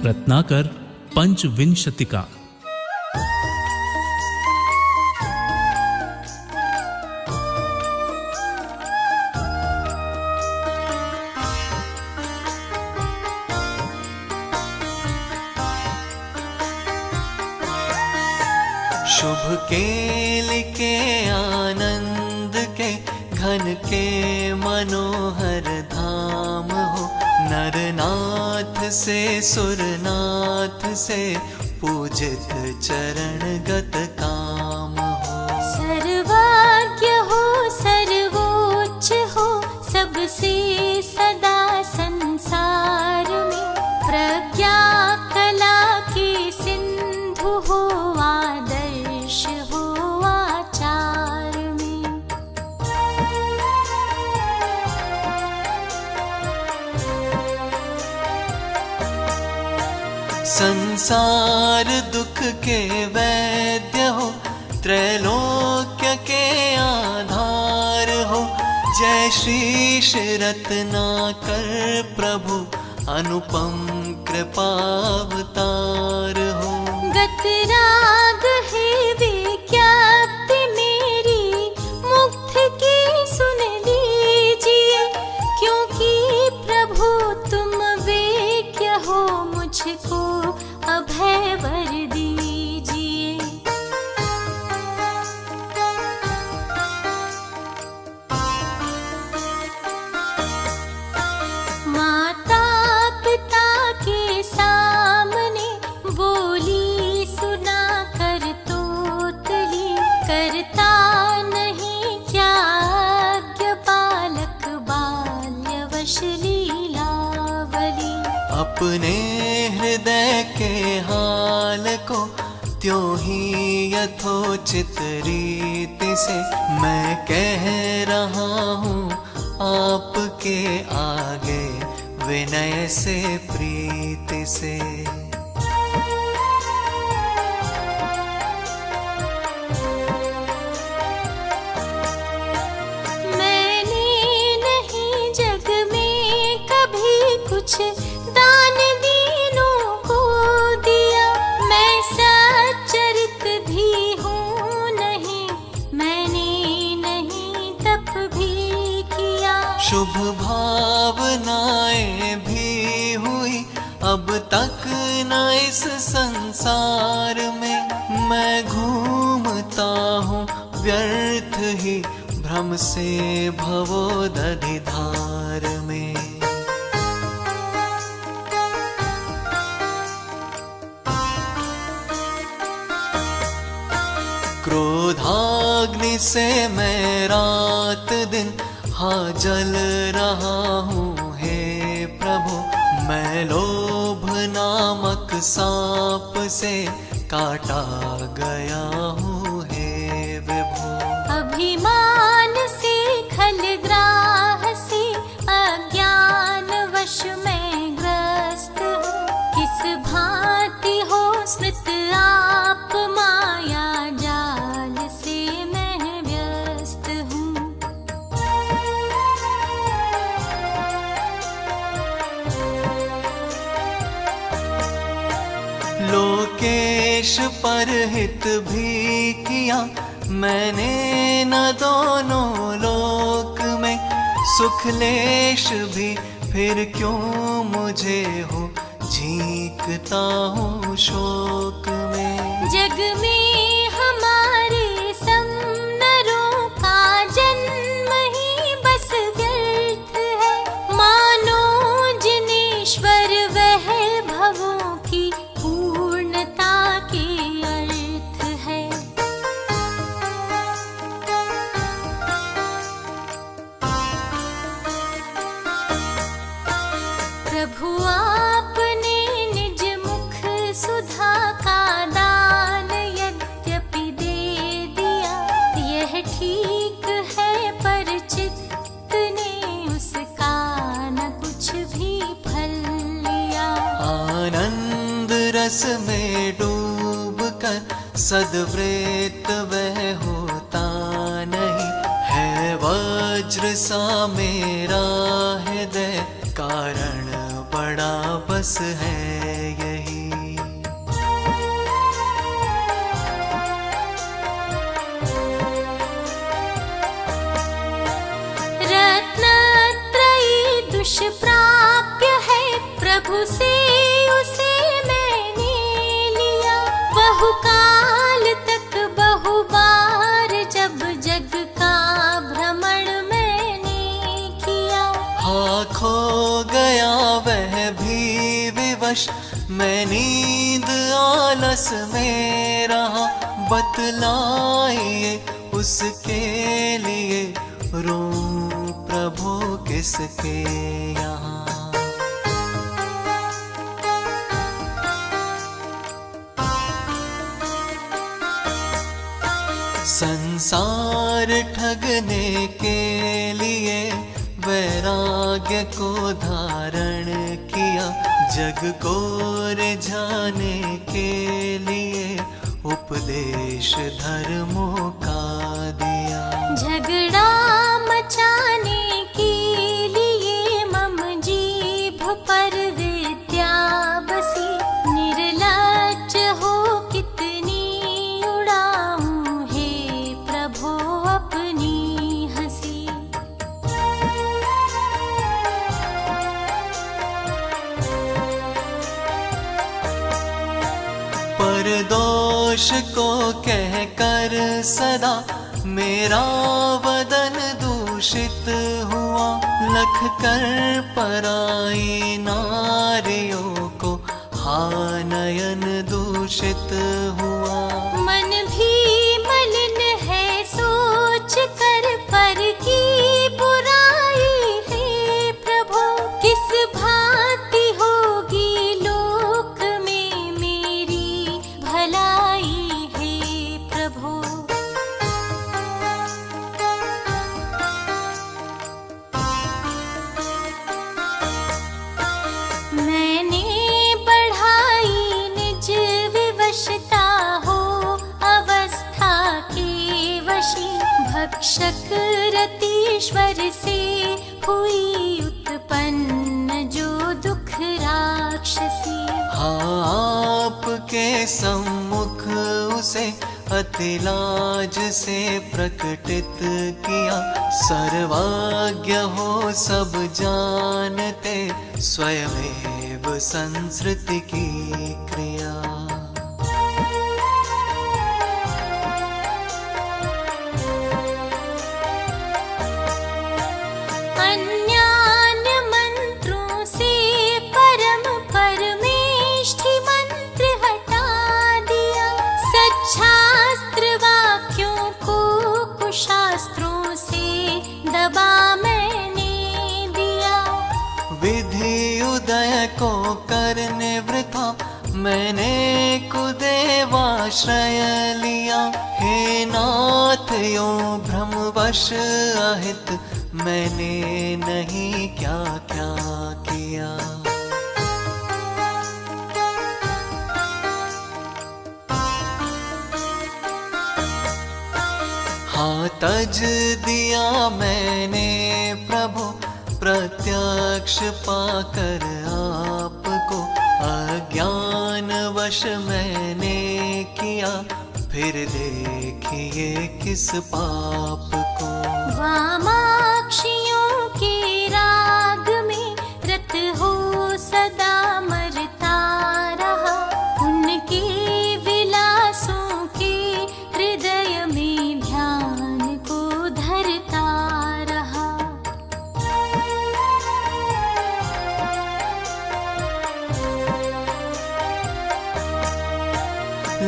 रत्नाकर पंचविंशतिका। शुभ केल के आनंद के घन के मनोहर धाम हो, नरनाथ से सुरनाथ से पूजित चरणगत काम हो। सर्वज्ञ हो सर्वोच्च हो सबसे सदा संसार में, प्रज्ञा कला के सिंधु हो आदर्श हो आचार में। संसार दुख के वैद्य हो, त्रैलोक्य के आधार हो, जय शीश रत्नाकर प्रभु अनुपम कृपावतार हो। गतराग है विज्ञप्ति मेरी मुग्ध की सुन लीजिए, क्योंकि प्रभु तुम वेज्ञ हो मुझको अभय वर दीजिए। माता पिता के सामने बोली सुना कर तोतली, करता नहीं क्या आज्ञा बालक बाल्यवश लीलावली। अपने हृदय के हाल को त्यों ही यथोचित रीति से मैं कह रहा हूँ आपके आगे विनय से प्रीति से। मैंने नहीं जग में कभी कुछ दान दीनों को दिया, मैं सच्चरित भी हूँ नहीं, मैंने नहीं तप भी किया। शुभ भावनाएं भी हुई अब तक न इस संसार में, मैं घूमता हूँ व्यर्थ ही भ्रम से भवोदधि धार में। क्रोधाग्नि से मैं रात दिन हाँ जल रहा हूँ हे प्रभु, मैं लोभ नामक सांप से काटा गया हूँ हे विभु। अभिमान से खलग्राह से अज्ञान वश में ग्रस्त हूँ, किस भांति हो स्मृत आप माया जाल से मैं व्यस्त हूँ। लोकेश पर हित भी किया मैंने न दोनों लोक में, सुखलेश भी फिर क्यों मुझे हो झींकता हूँ शोक में। जग में हमारे सम नरों का जन्म ही बस व्यर्थ है, मानो जिनेश्वर वह भवों की पूर्णता के अर्थ है। प्रभु आपने निज मुख सुधा का दान यद्यपि दे दिया, यह ठीक है पर चित्त ने उसका न कुछ भी फल लिया। आनंद रस में डूब कर सद्वृत्त वह होता नहीं है, वज्र सा मेरा हृदय कारण बड़ा बस है ये। मैं नींद आलस में रहा, बतलाइए उसके लिए, रोऊं प्रभु किसके यहाँ। संसार ठगने के लिए वैराग्य को धारण किया, जग को रिझाने के लिए उपदेश धर्मों का दिया। झगड़ा मचाने के लिए मम जीभ पर विद्या बसी, निर्लज्ज हो कितनी उड़ाऊं हे प्रभु अपनी हंसी। पर दोष को कहकर सदा मेरा वदन दूषित हुआ, लख कर पराई नारियों को हाँ नयन दूषित हुआ। मन भी मलिन है सोच कर पर की बुराई है प्रभु, किस भांति होगी लोक में मेरी भलाई है प्रभु। मैंने बढ़ाई निज विवशता हो अवस्था के वशी, भक्षक रतीश्वर से हुई उत्पन्न जो दुख राक्षसी। हाँ आपके सम्मुख उसे अतिलाज से प्रकटित किया, सर्वज्ञ हो सब जानते स्वयमेव संसृति की क्रिया। अन्यान्य मंत्रों से परम परमेष्ठि मंत्र हटा दिया, सच्छास्त्र वाक्यों को कुशास्त्रों से दबा मैंने दिया। विधि उदय को करने वृथा मैंने कुदेवाश्रय लिया, हे नाथ यो भ्रमवश अहित मैंने नहीं क्या क्या किया। हाँ तज दिया मैंने प्रभु प्रत्यक्ष पाकर आपको, अज्ञानवश मैंने किया फिर देखिए किस पाप को। वामाक्षियों के राग में रत हो सदा मरता रहा, उनके विलासों के हृदय में ध्यान को धरता रहा।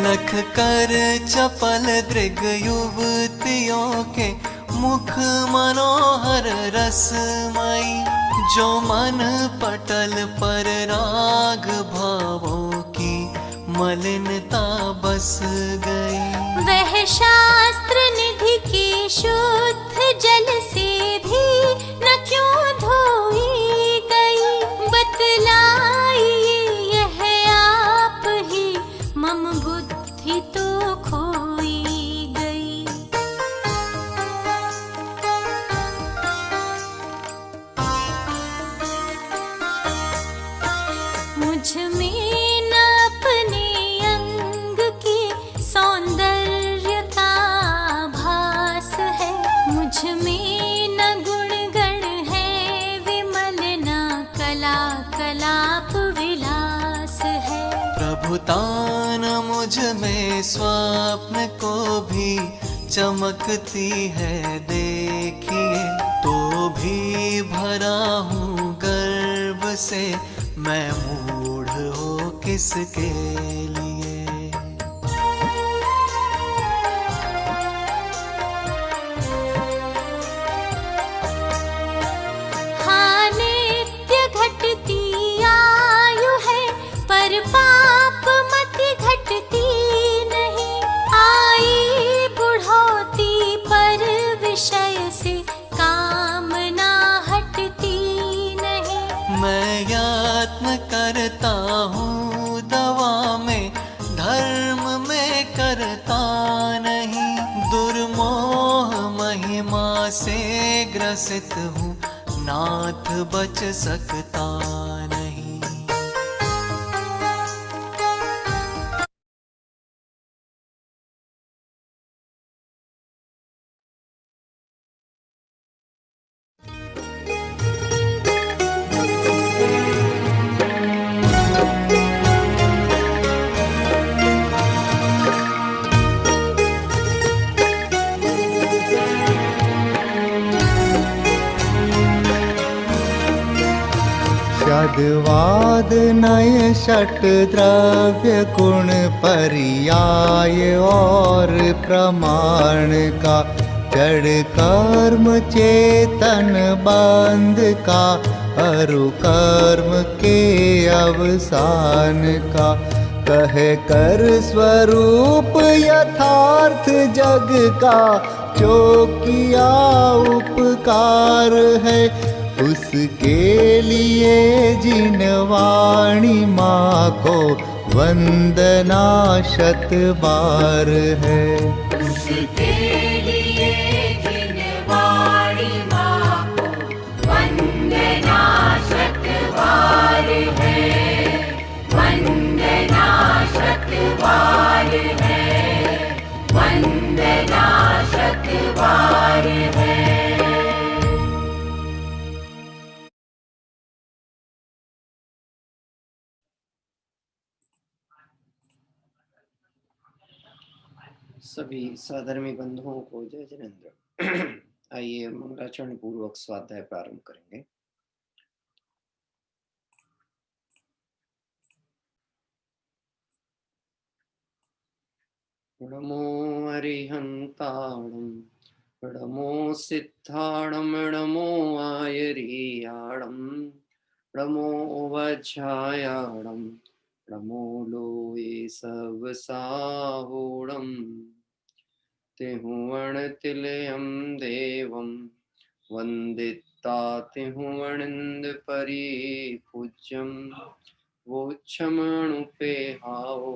लख कर चपल दृग युवतियों के मुख मनोहर रसमयी, जो मन पटल पर राग भावों की मलिनता बस गई। वह शास्त्र निधि के शुद्ध जल से भी न क्यों धोई गई, बतलाइए यह आप ही मम बुद्धि तो खोई गई। मुझ में न अपने अंग के सौंदर्य का भास है, मुझ में न गुण गण है विमल, न कला कलाप विलास है। प्रभुतान मुझ में स्वप्न को भी चमकती है देखिए, तो भी भरा हूँ गर्व से मैं मूढ़ हो किसके लिए। हाँ नित्य घटती आयु है, पर पाप मति घटती नहीं। आई बुढ़ौती पर विषय से कामना हटती नहीं। मैं यत्न करता हूँ दवा में, धर्म में करता नहीं। दुर्मोह महिमा से ग्रसित हूँ, नाथ बच सकता नहीं। शब्दवाद नय षट द्रव्य गुण पर्याय और प्रमाण का, जड़ कर्म चेतन बंध का, अरु कर्म के अवसान का। कह कर स्वरूप यथार्थ जग का, जो किया उपकार है उसके लिए जिन वाणी माँ को वंदना शत बार है। उसके लिए जिन वाणी माँ को वंदना शत बार है, वंदना शत बार है, वंदना शत बार है। सभी साधर्मी बंधुओं को जय जिनेन्द्र। आइए मंगलाचरण पूर्वक स्वाध्याय प्रारंभ करेंगे। नमो हरिहंताणं, नमो सिद्धाणं, नमो आयरीयाणं, नमो वज्रायाणं, नमो लोये सवसाहोणम्। तिहुवण तिलयं देवं वंदिता तिहुवणिंद परिपूज्यं, वोच्छमणुपे हाओ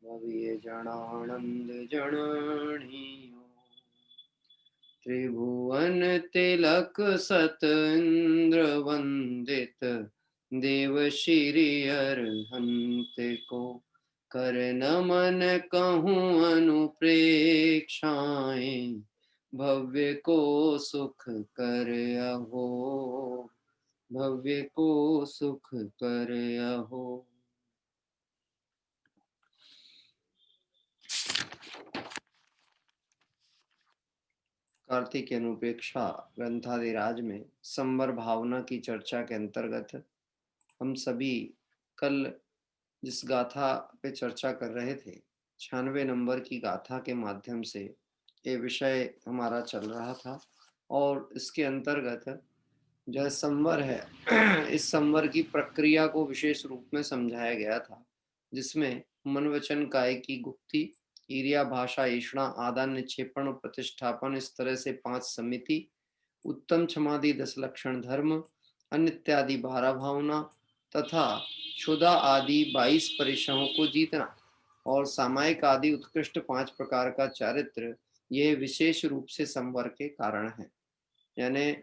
भव्य जनानंद जननीयो। त्रिभुवन तिलक सत इंद्र वंदित, देव श्री अरहंत को कर नमन कहूँ अनुप्रेक्षाएं, भव्य को सुख कर अहो, भव्य को सुख कर अहो। कार्तिक अनुपेक्षा ग्रंथादिराज में संवर भावना की चर्चा के अंतर्गत हम सभी कल जिस गाथा पे चर्चा कर रहे थे, 96 नंबर की गाथा के माध्यम से ये विषय हमारा चल रहा था। और इसके अंतर्गत जो संवर है, इस संवर की प्रक्रिया को विशेष रूप में समझाया गया था, जिसमें मन वचन काय की गुप्ति, ईर्या भाषा ईषणा आदान निक्षेपण प्रतिष्ठापन, इस तरह से 5 समिति, उत्तम क्षमादि 10 लक्षण धर्म, अनित्यादि 12 भावना तथा क्षुधा आदि 22 परिशहों को जीतना, और सामायिक आदि उत्कृष्ट 5 प्रकार का चारित्र, यह विशेष रूप से संवर के कारण है। यानी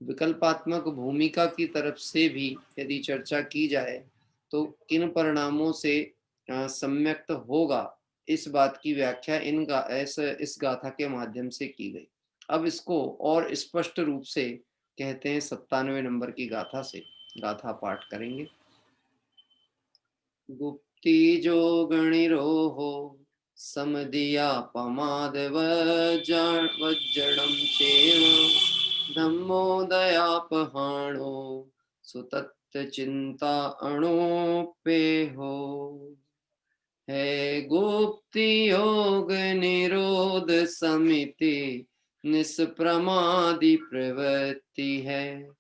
विकल्पात्मक भूमिका की तरफ से भी यदि चर्चा की जाए तो किन परिणामों से सम्यक्त होगा, इस बात की व्याख्या इस गाथा के माध्यम से की गई। अब इसको और स्पष्ट रूप से कहते हैं 97 नंबर की गाथा से गाथा पाठ करेंगे। गुप्ति जो गणिरो हो समदिया पमाद वज्जडम चेव धम्मो दयापहाणो सुतत्व चिंता अणोपे हो। है गुप्ति योग निरोध समिति, निष्प्रमादि प्रवृत्ति है।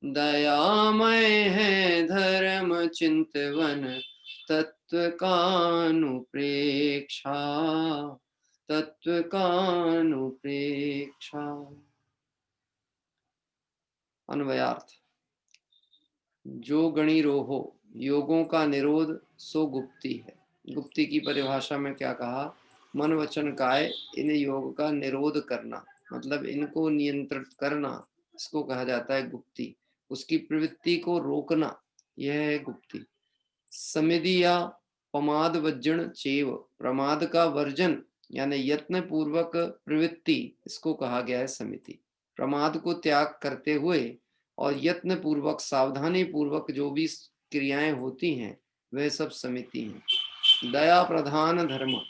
दयामय है धर्म चिंतवन, तत्व कानुप्रेक्षा, तत्व कानुप्रेक्षा। अन्वयार्थ। जो गणि रोहो, योगों का निरोध सो गुप्ति है। गुप्ति की परिभाषा में क्या कहा? मन वचन काय इन योग का निरोध करना, मतलब इनको नियंत्रित करना, इसको कहा जाता है गुप्ति। उसकी प्रवृत्ति को रोकना, यह है गुप्ति। समिधि या प्रमाद वज्जन चेव, प्रमाद का वर्जन यानी यत्न पूर्वक प्रवृत्ति, इसको कहा गया है समिति। प्रमाद को त्याग करते हुए और यत्न पूर्वक सावधानी पूर्वक जो भी क्रियाएं होती हैं वह सब समिति हैं। दया प्रधान धर्म,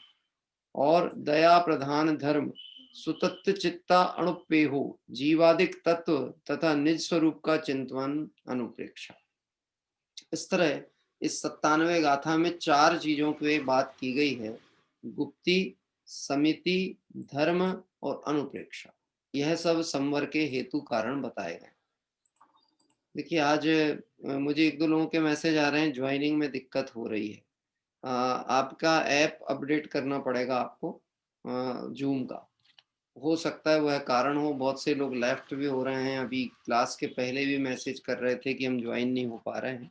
और दया प्रधान धर्म सुतत्व चित्ता अणुपेहो, जीवादिक तत्व तथा निज स्वरूप का चिंतन अनुप्रेक्षा। इस तरह इस 97वें गाथा में 4 चीजों की बात की गई है: गुप्ति, समिति, धर्म और अनुप्रेक्षा। यह सब संवर के हेतु कारण बताए गए। देखिए, आज मुझे 1-2 लोगों के मैसेज आ रहे हैं, ज्वाइनिंग में दिक्कत हो रही है। आपका ऐप अपडेट करना पड़ेगा आपको, जूम का। हो सकता है वह कारण हो, बहुत से लोग लेफ्ट भी हो रहे हैं। अभी क्लास के पहले भी मैसेज कर रहे थे कि हम ज्वाइन नहीं हो पा रहे हैं।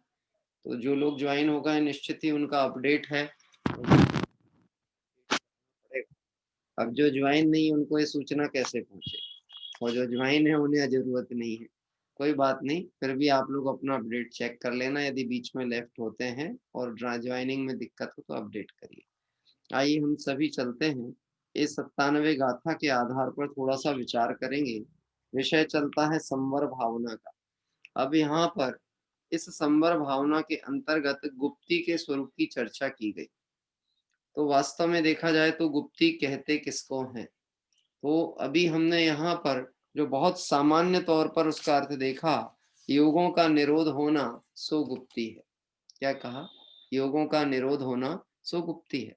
तो जो लोग ज्वाइन हो गए निश्चित ही उनका अपडेट है। अब जो ज्वाइन नहीं उनको ये सूचना कैसे पहुंचे, और जो ज्वाइन है उन्हें जरूरत नहीं है। कोई बात नहीं, फिर भी आप लोग अपना अपडेट चेक कर लेना। यदि बीच में लेफ्ट होते हैं और ज्वाइनिंग में दिक्कत हो तो अपडेट करिए। आइए हम सभी चलते हैं, इस 97वें गाथा के आधार पर थोड़ा सा विचार करेंगे। विषय चलता है संवर भावना का। अब यहाँ पर इस संवर भावना के अंतर्गत गुप्ति के स्वरूप की चर्चा की गई। तो वास्तव में देखा जाए तो गुप्ति कहते किसको हैं? तो अभी हमने यहाँ पर जो बहुत सामान्य तौर पर उसका अर्थ देखा, योगों का निरोध होना सो गुप्ति है। क्या कहा? योगों का निरोध होना सो गुप्ति है।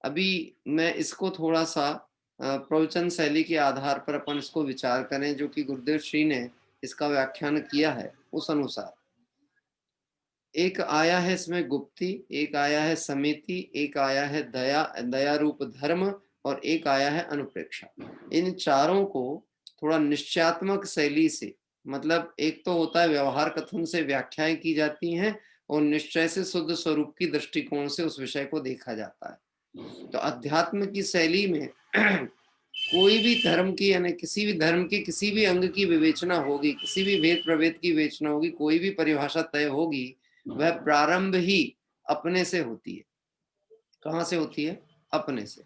अभी मैं इसको थोड़ा सा प्रवचन शैली के आधार पर अपन इसको विचार करें, जो कि गुरुदेव श्री ने इसका व्याख्यान किया है उस अनुसार। एक आया है इसमें गुप्ति, एक आया है समिति, एक आया है दया, दया रूप धर्म, और एक आया है अनुप्रेक्षा। इन चारों को थोड़ा निश्चयात्मक शैली से, मतलब एक तो होता है व्यवहार कथन से व्याख्याएं की जाती हैं, और निश्चय से शुद्ध स्वरूप की दृष्टिकोण से उस विषय को देखा जाता है। तो अध्यात्म की शैली में कोई भी धर्म की, यानी किसी भी धर्म के किसी भी अंग की विवेचना होगी, किसी भी भेद प्रभेद की विवेचना होगी, कोई भी परिभाषा तय होगी, वह प्रारंभ ही अपने से होती है। कहाँ से होती है? अपने से।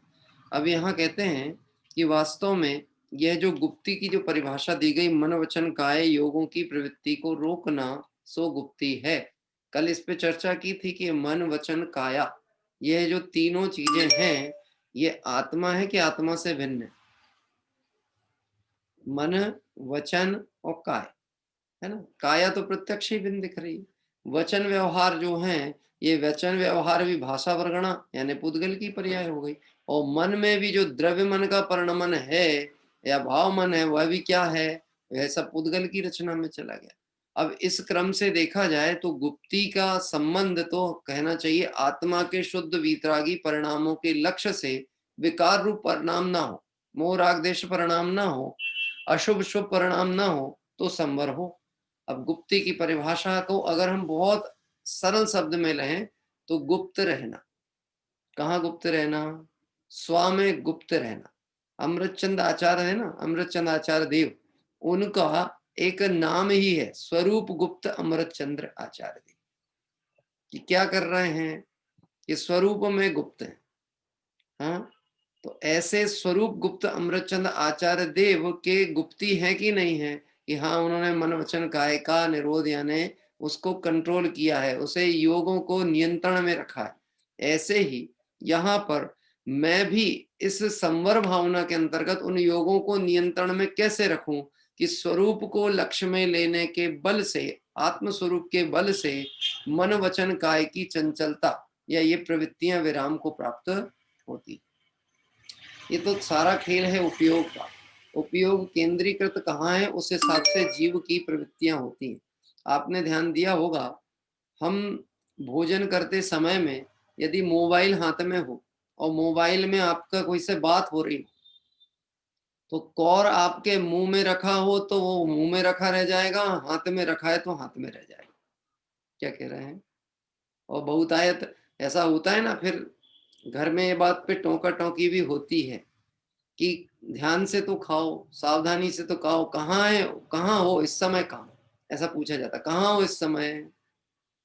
अब यहाँ कहते हैं कि वास्तव में यह जो गुप्ति की जो परिभाषा दी गई, मन वचन काय योगों की प्रवृत्ति को रोकना सो गुप्ति है। कल इस पे चर्चा की थी कि मन वचन काया, यह जो तीनों चीजें हैं, ये आत्मा है कि आत्मा से भिन्न है? मन, वचन और काय, है ना। काया तो प्रत्यक्ष ही भिन्न दिख रही है। वचन व्यवहार जो है, ये वचन व्यवहार भी भाषा वर्गणा यानी पुद्गल की पर्याय हो गई। और मन में भी जो द्रव्य मन का परिणमन है या भाव मन है, वह भी क्या है? वह सब पुद्गल की रचना में चला गया। अब इस क्रम से देखा जाए तो गुप्ति का संबंध तो कहना चाहिए आत्मा के शुद्ध वीतरागी परिणामों के लक्ष्य से विकार रूप परिणाम ना हो, मोह राग देश परिणाम ना हो, अशुभ शुभ परिणाम ना हो, तो संवर हो। अब गुप्ति की परिभाषा को अगर हम बहुत सरल शब्द में लें तो गुप्त रहना। कहाँ गुप्त रहना? स्व में गुप्त रहना। अमृतचंद आचार्य है ना, अमृतचंद आचार्य देव, उनका एक नाम ही है स्वरूप गुप्त अमृतचंद्र आचार्य देव। कि क्या कर रहे हैं? कि स्वरूप में गुप्त है। हाँ, तो ऐसे स्वरूप गुप्त अमृतचंद आचार्य देव के गुप्ति है कि नहीं है? कि हाँ, उन्होंने मन वचन काय का निरोध यानी उसको कंट्रोल किया है, उसे योगों को नियंत्रण में रखा है। ऐसे ही यहाँ पर मैं भी इस संवर भावना के अंतर्गत उन योगों को नियंत्रण में कैसे रखूं, कि स्वरूप को लक्ष्य में लेने के बल से, आत्म स्वरूप के बल से मन वचन काय की चंचलता या ये प्रवृत्तियां विराम को प्राप्त होती। ये तो सारा खेल है उपयोग का। उपयोग केंद्रीकृत कहाँ है, उस हिसाब से जीव की प्रवृत्तियां होती हैं। आपने ध्यान दिया होगा, हम भोजन करते समय में यदि मोबाइल हाथ में हो और मोबाइल में आपका कोई से बात हो रही हो, तो कौर आपके मुंह में रखा हो तो वो मुंह में रखा रह जाएगा, हाथ में रखा है तो हाथ में रह जाएगा। क्या कह रहे हैं? और बहुतायत ऐसा होता है ना, फिर घर में ये बात पे टोका टोकी भी होती है कि ध्यान से तो खाओ, सावधानी से तो खाओ, कहाँ है, कहाँ हो इस समय, कहाँ, ऐसा पूछा जाता, कहाँ हो इस समय?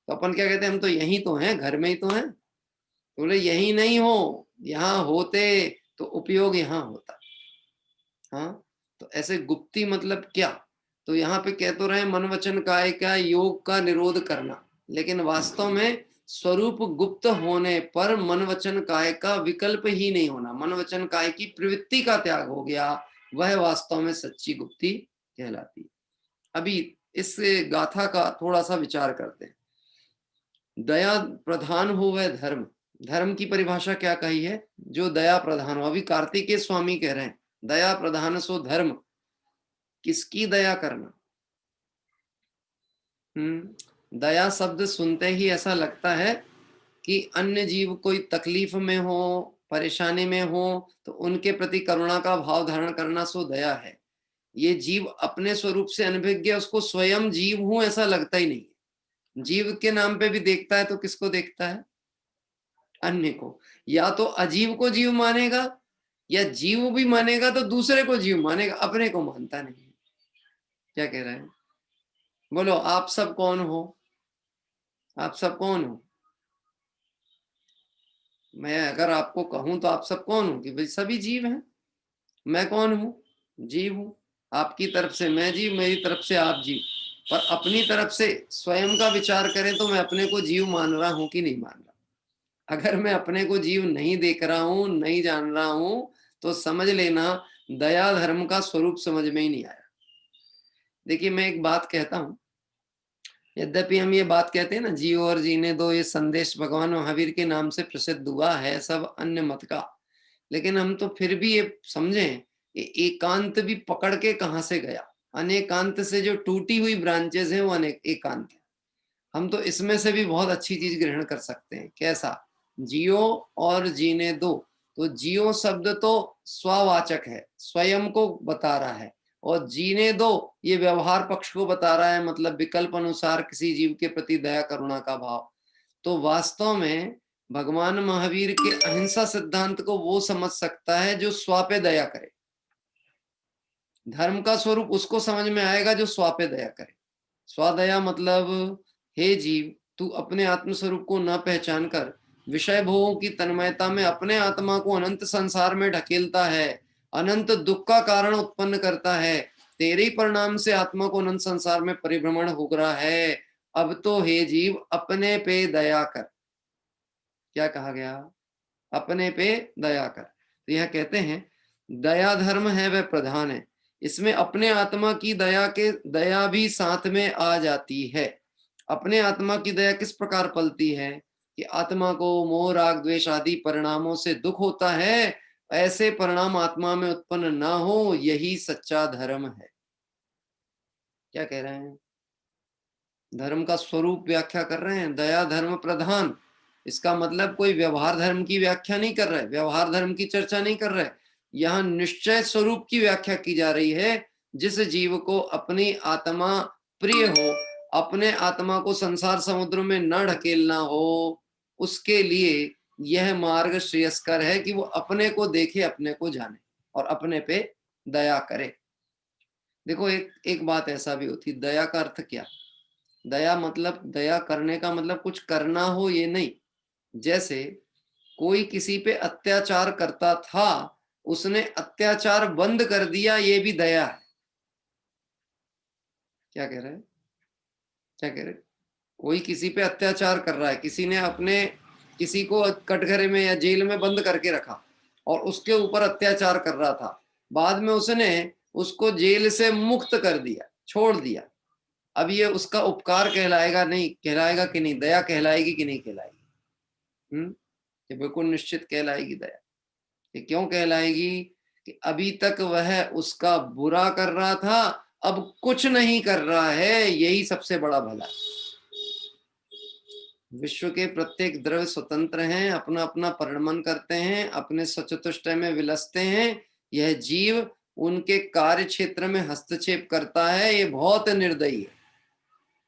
तो अपन क्या कहते हैं, हम तो यहीं तो हैं, घर में ही तो हैं। तो बोले यहीं नहीं हो, यहाँ होते तो उपयोग यहाँ होता। हाँ, तो ऐसे गुप्ती मतलब क्या? तो यहाँ पे कह तो रहे मन वचन काय का योग का निरोध करना, लेकिन वास्तव में स्वरूप गुप्त होने पर मन वचन काय का विकल्प ही नहीं होना, मन वचन काय की प्रवृत्ति का त्याग हो गया, वह वास्तव में सच्ची गुप्ती कहलाती। अभी इस गाथा का थोड़ा सा विचार करते हैं। दया प्रधान हो वह धर्म, धर्म की परिभाषा क्या कही है? जो दया प्रधान हो। अभी कार्तिकेय स्वामी कह रहे हैं दया प्रधान सो धर्म। किसकी दया करना? दया शब्द सुनते ही ऐसा लगता है कि अन्य जीव कोई तकलीफ में हो, परेशानी में हो, तो उनके प्रति करुणा का भाव धारण करना सो दया है। ये जीव अपने स्वरूप से अनभिज्ञ, उसको स्वयं जीव हूं ऐसा लगता ही नहीं। जीव के नाम पे भी देखता है तो किसको देखता है? अन्य को। या तो अजीव को जीव मानेगा, या जीव भी मानेगा तो दूसरे को जीव मानेगा, अपने को मानता नहीं। क्या कह रहे हैं? बोलो, आप सब कौन हो? आप सब कौन हो? मैं अगर आपको कहूं तो आप सब कौन हो? कि भाई सभी जीव हैं। मैं कौन हूं? जीव हूं। आपकी तरफ से मैं जीव, मेरी तरफ से आप जीव। पर अपनी तरफ से स्वयं का विचार करें तो मैं अपने को जीव मान रहा हूं कि नहीं मान रहा? अगर मैं अपने को जीव नहीं देख रहा हूं, नहीं जान रहा हूं, तो समझ लेना दया धर्म का स्वरूप समझ में ही नहीं आया। देखिए, मैं एक बात कहता हूं, यद्यपि हम ये बात कहते हैं ना, जियो और जीने दो, ये संदेश भगवान महावीर के नाम से प्रसिद्ध हुआ है सब अन्य मत का, लेकिन हम तो फिर भी ये समझें कि एकांत भी पकड़ के कहां से गया? अनेकांत से जो टूटी हुई ब्रांचेस हैं वो अनेक एकांत है। हम तो इसमें से भी बहुत अच्छी चीज ग्रहण कर सकते हैं। कैसा? जियो और जीने दो। तो जियो शब्द तो स्ववाचक है, स्वयं को बता रहा है, और जीने दो ये व्यवहार पक्ष को बता रहा है, मतलब विकल्प अनुसार किसी जीव के प्रति दया करुणा का भाव। तो वास्तव में भगवान महावीर के अहिंसा सिद्धांत को वो समझ सकता है जो स्व पे दया करे। धर्म का स्वरूप उसको समझ में आएगा जो स्व पे दया करे। स्वदया मतलब, हे जीव, तू अपने आत्म स्वरूप को न पहचान कर विषय भोगों की तन्मयता में अपने आत्मा को अनंत संसार में ढकेलता है, अनंत दुख का कारण उत्पन्न करता है, तेरे ही परिणाम से आत्मा को अनंत संसार में परिभ्रमण हो रहा है। अब तो हे जीव अपने पे दया कर। क्या कहा गया? अपने पे दया कर। तो यह कहते हैं दया धर्म है वह प्रधान है। इसमें अपने आत्मा की दया भी साथ में आ जाती है। अपने आत्मा की दया किस प्रकार पलती है? कि आत्मा को मोह राग द्वेष आदि परिणामों से दुख होता है, ऐसे परिणाम आत्मा में उत्पन्न ना हो, यही सच्चा धर्म है। क्या कह रहे हैं? धर्म का स्वरूप व्याख्या कर रहे हैं, दया धर्म प्रधान। इसका मतलब कोई व्यवहार धर्म की व्याख्या नहीं कर रहे, व्यवहार धर्म की चर्चा नहीं कर रहे। यहाँ निश्चय स्वरूप की व्याख्या की जा रही है। जिस जीव को अपनी आत्मा प्रिय हो, अपने आत्मा को संसार समुद्र में न ढकेलना हो, उसके लिए यह मार्ग श्रेयस्कर है कि वो अपने को देखे, अपने को जाने और अपने पे दया करे। देखो, एक बात ऐसा भी होती, दया का अर्थ क्या? दया मतलब, दया करने का मतलब कुछ करना हो ये नहीं। जैसे कोई किसी पे अत्याचार करता था, उसने अत्याचार बंद कर दिया, ये भी दया है। क्या कह रहे हैं? क्या कह रहे? कोई किसी पे अत्याचार कर रहा है, किसी ने अपने किसी को कटघरे में या जेल में बंद करके रखा और उसके ऊपर अत्याचार कर रहा था, बाद में उसने उसको जेल से मुक्त कर दिया, छोड़ दिया। अब ये उसका उपकार कहलाएगा, नहीं कहलाएगा कि नहीं, दया कहलाएगी कि नहीं कहलाएगी? ये बिल्कुल निश्चित कहलाएगी दया। ये क्यों कहलाएगी? कि अभी तक वह उसका बुरा कर रहा था, अब कुछ नहीं कर रहा है, यही सबसे बड़ा भला है। विश्व के प्रत्येक द्रव्य स्वतंत्र हैं, अपना अपना परिणमन करते हैं, अपने सचतुष्टय में विलसते हैं। यह जीव उनके कार्य क्षेत्र में हस्तक्षेप करता है, ये बहुत निर्दयी है।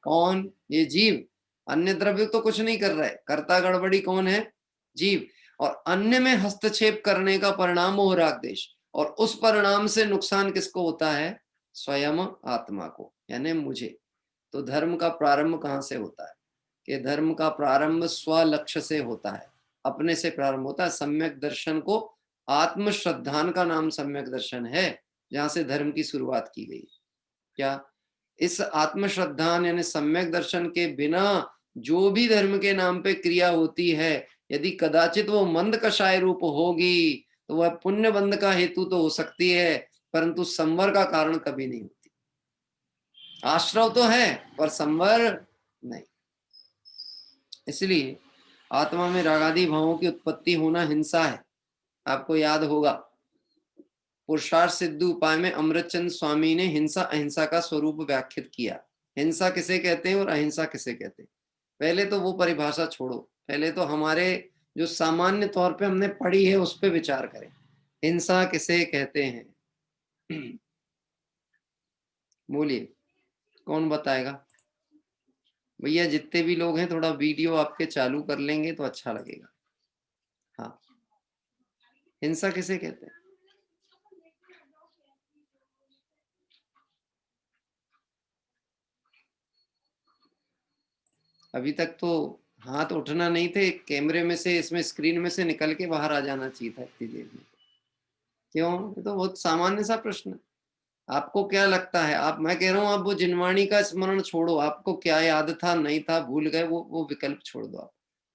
कौन? ये जीव। अन्य द्रव्य तो कुछ नहीं कर रहा है, करता गड़बड़ी कौन है? जीव। और अन्य में हस्तक्षेप करने का परिणाम मोहराग देश, और उस परिणाम से नुकसान किसको होता है? स्वयं आत्मा को, यानी मुझे। तो धर्म का प्रारंभ कहाँ से होता है? कि धर्म का प्रारंभ स्व लक्ष्य से होता है, अपने से प्रारंभ होता है। सम्यक दर्शन को आत्म श्रद्धान का नाम सम्यक दर्शन है, जहां से धर्म की शुरुआत की गई। क्या इस आत्म श्रद्धान यानी सम्यक दर्शन के बिना जो भी धर्म के नाम पे क्रिया होती है, यदि कदाचित वो मंद कषाय रूप होगी तो वह पुण्य बंध का हेतु तो हो सकती है, परंतु संवर का कारण कभी नहीं होती। आश्रव तो है पर संवर नहीं। इसलिए आत्मा में रागादि भावों की उत्पत्ति होना हिंसा है। आपको याद होगा पुरुषार्थ सिद्ध उपाय में अमृतचंद स्वामी ने हिंसा अहिंसा का स्वरूप व्याख्यात किया। हिंसा किसे कहते हैं और अहिंसा किसे कहते हैं? पहले तो वो परिभाषा छोड़ो, पहले तो हमारे जो सामान्य तौर पे हमने पढ़ी है उस पे विचार करें। हिंसा किसे कहते हैं? बोलिए, कौन बताएगा? भैया जितने भी लोग हैं थोड़ा वीडियो आपके चालू कर लेंगे तो अच्छा लगेगा। हाँ, हिंसा किसे कहते हैं? अभी तक तो हाथ उठना नहीं थे, कैमरे में से, इसमें स्क्रीन में से निकल के बाहर आ जाना चाहिए था इतनी देर में। क्यों? ये तो बहुत सामान्य सा प्रश्न है। आपको क्या लगता है? आप, मैं कह रहा हूँ, आप वो जिनवाणी का स्मरण छोड़ो, आपको क्या याद था, नहीं था, भूल गए, वो विकल्प छोड़ दो। आप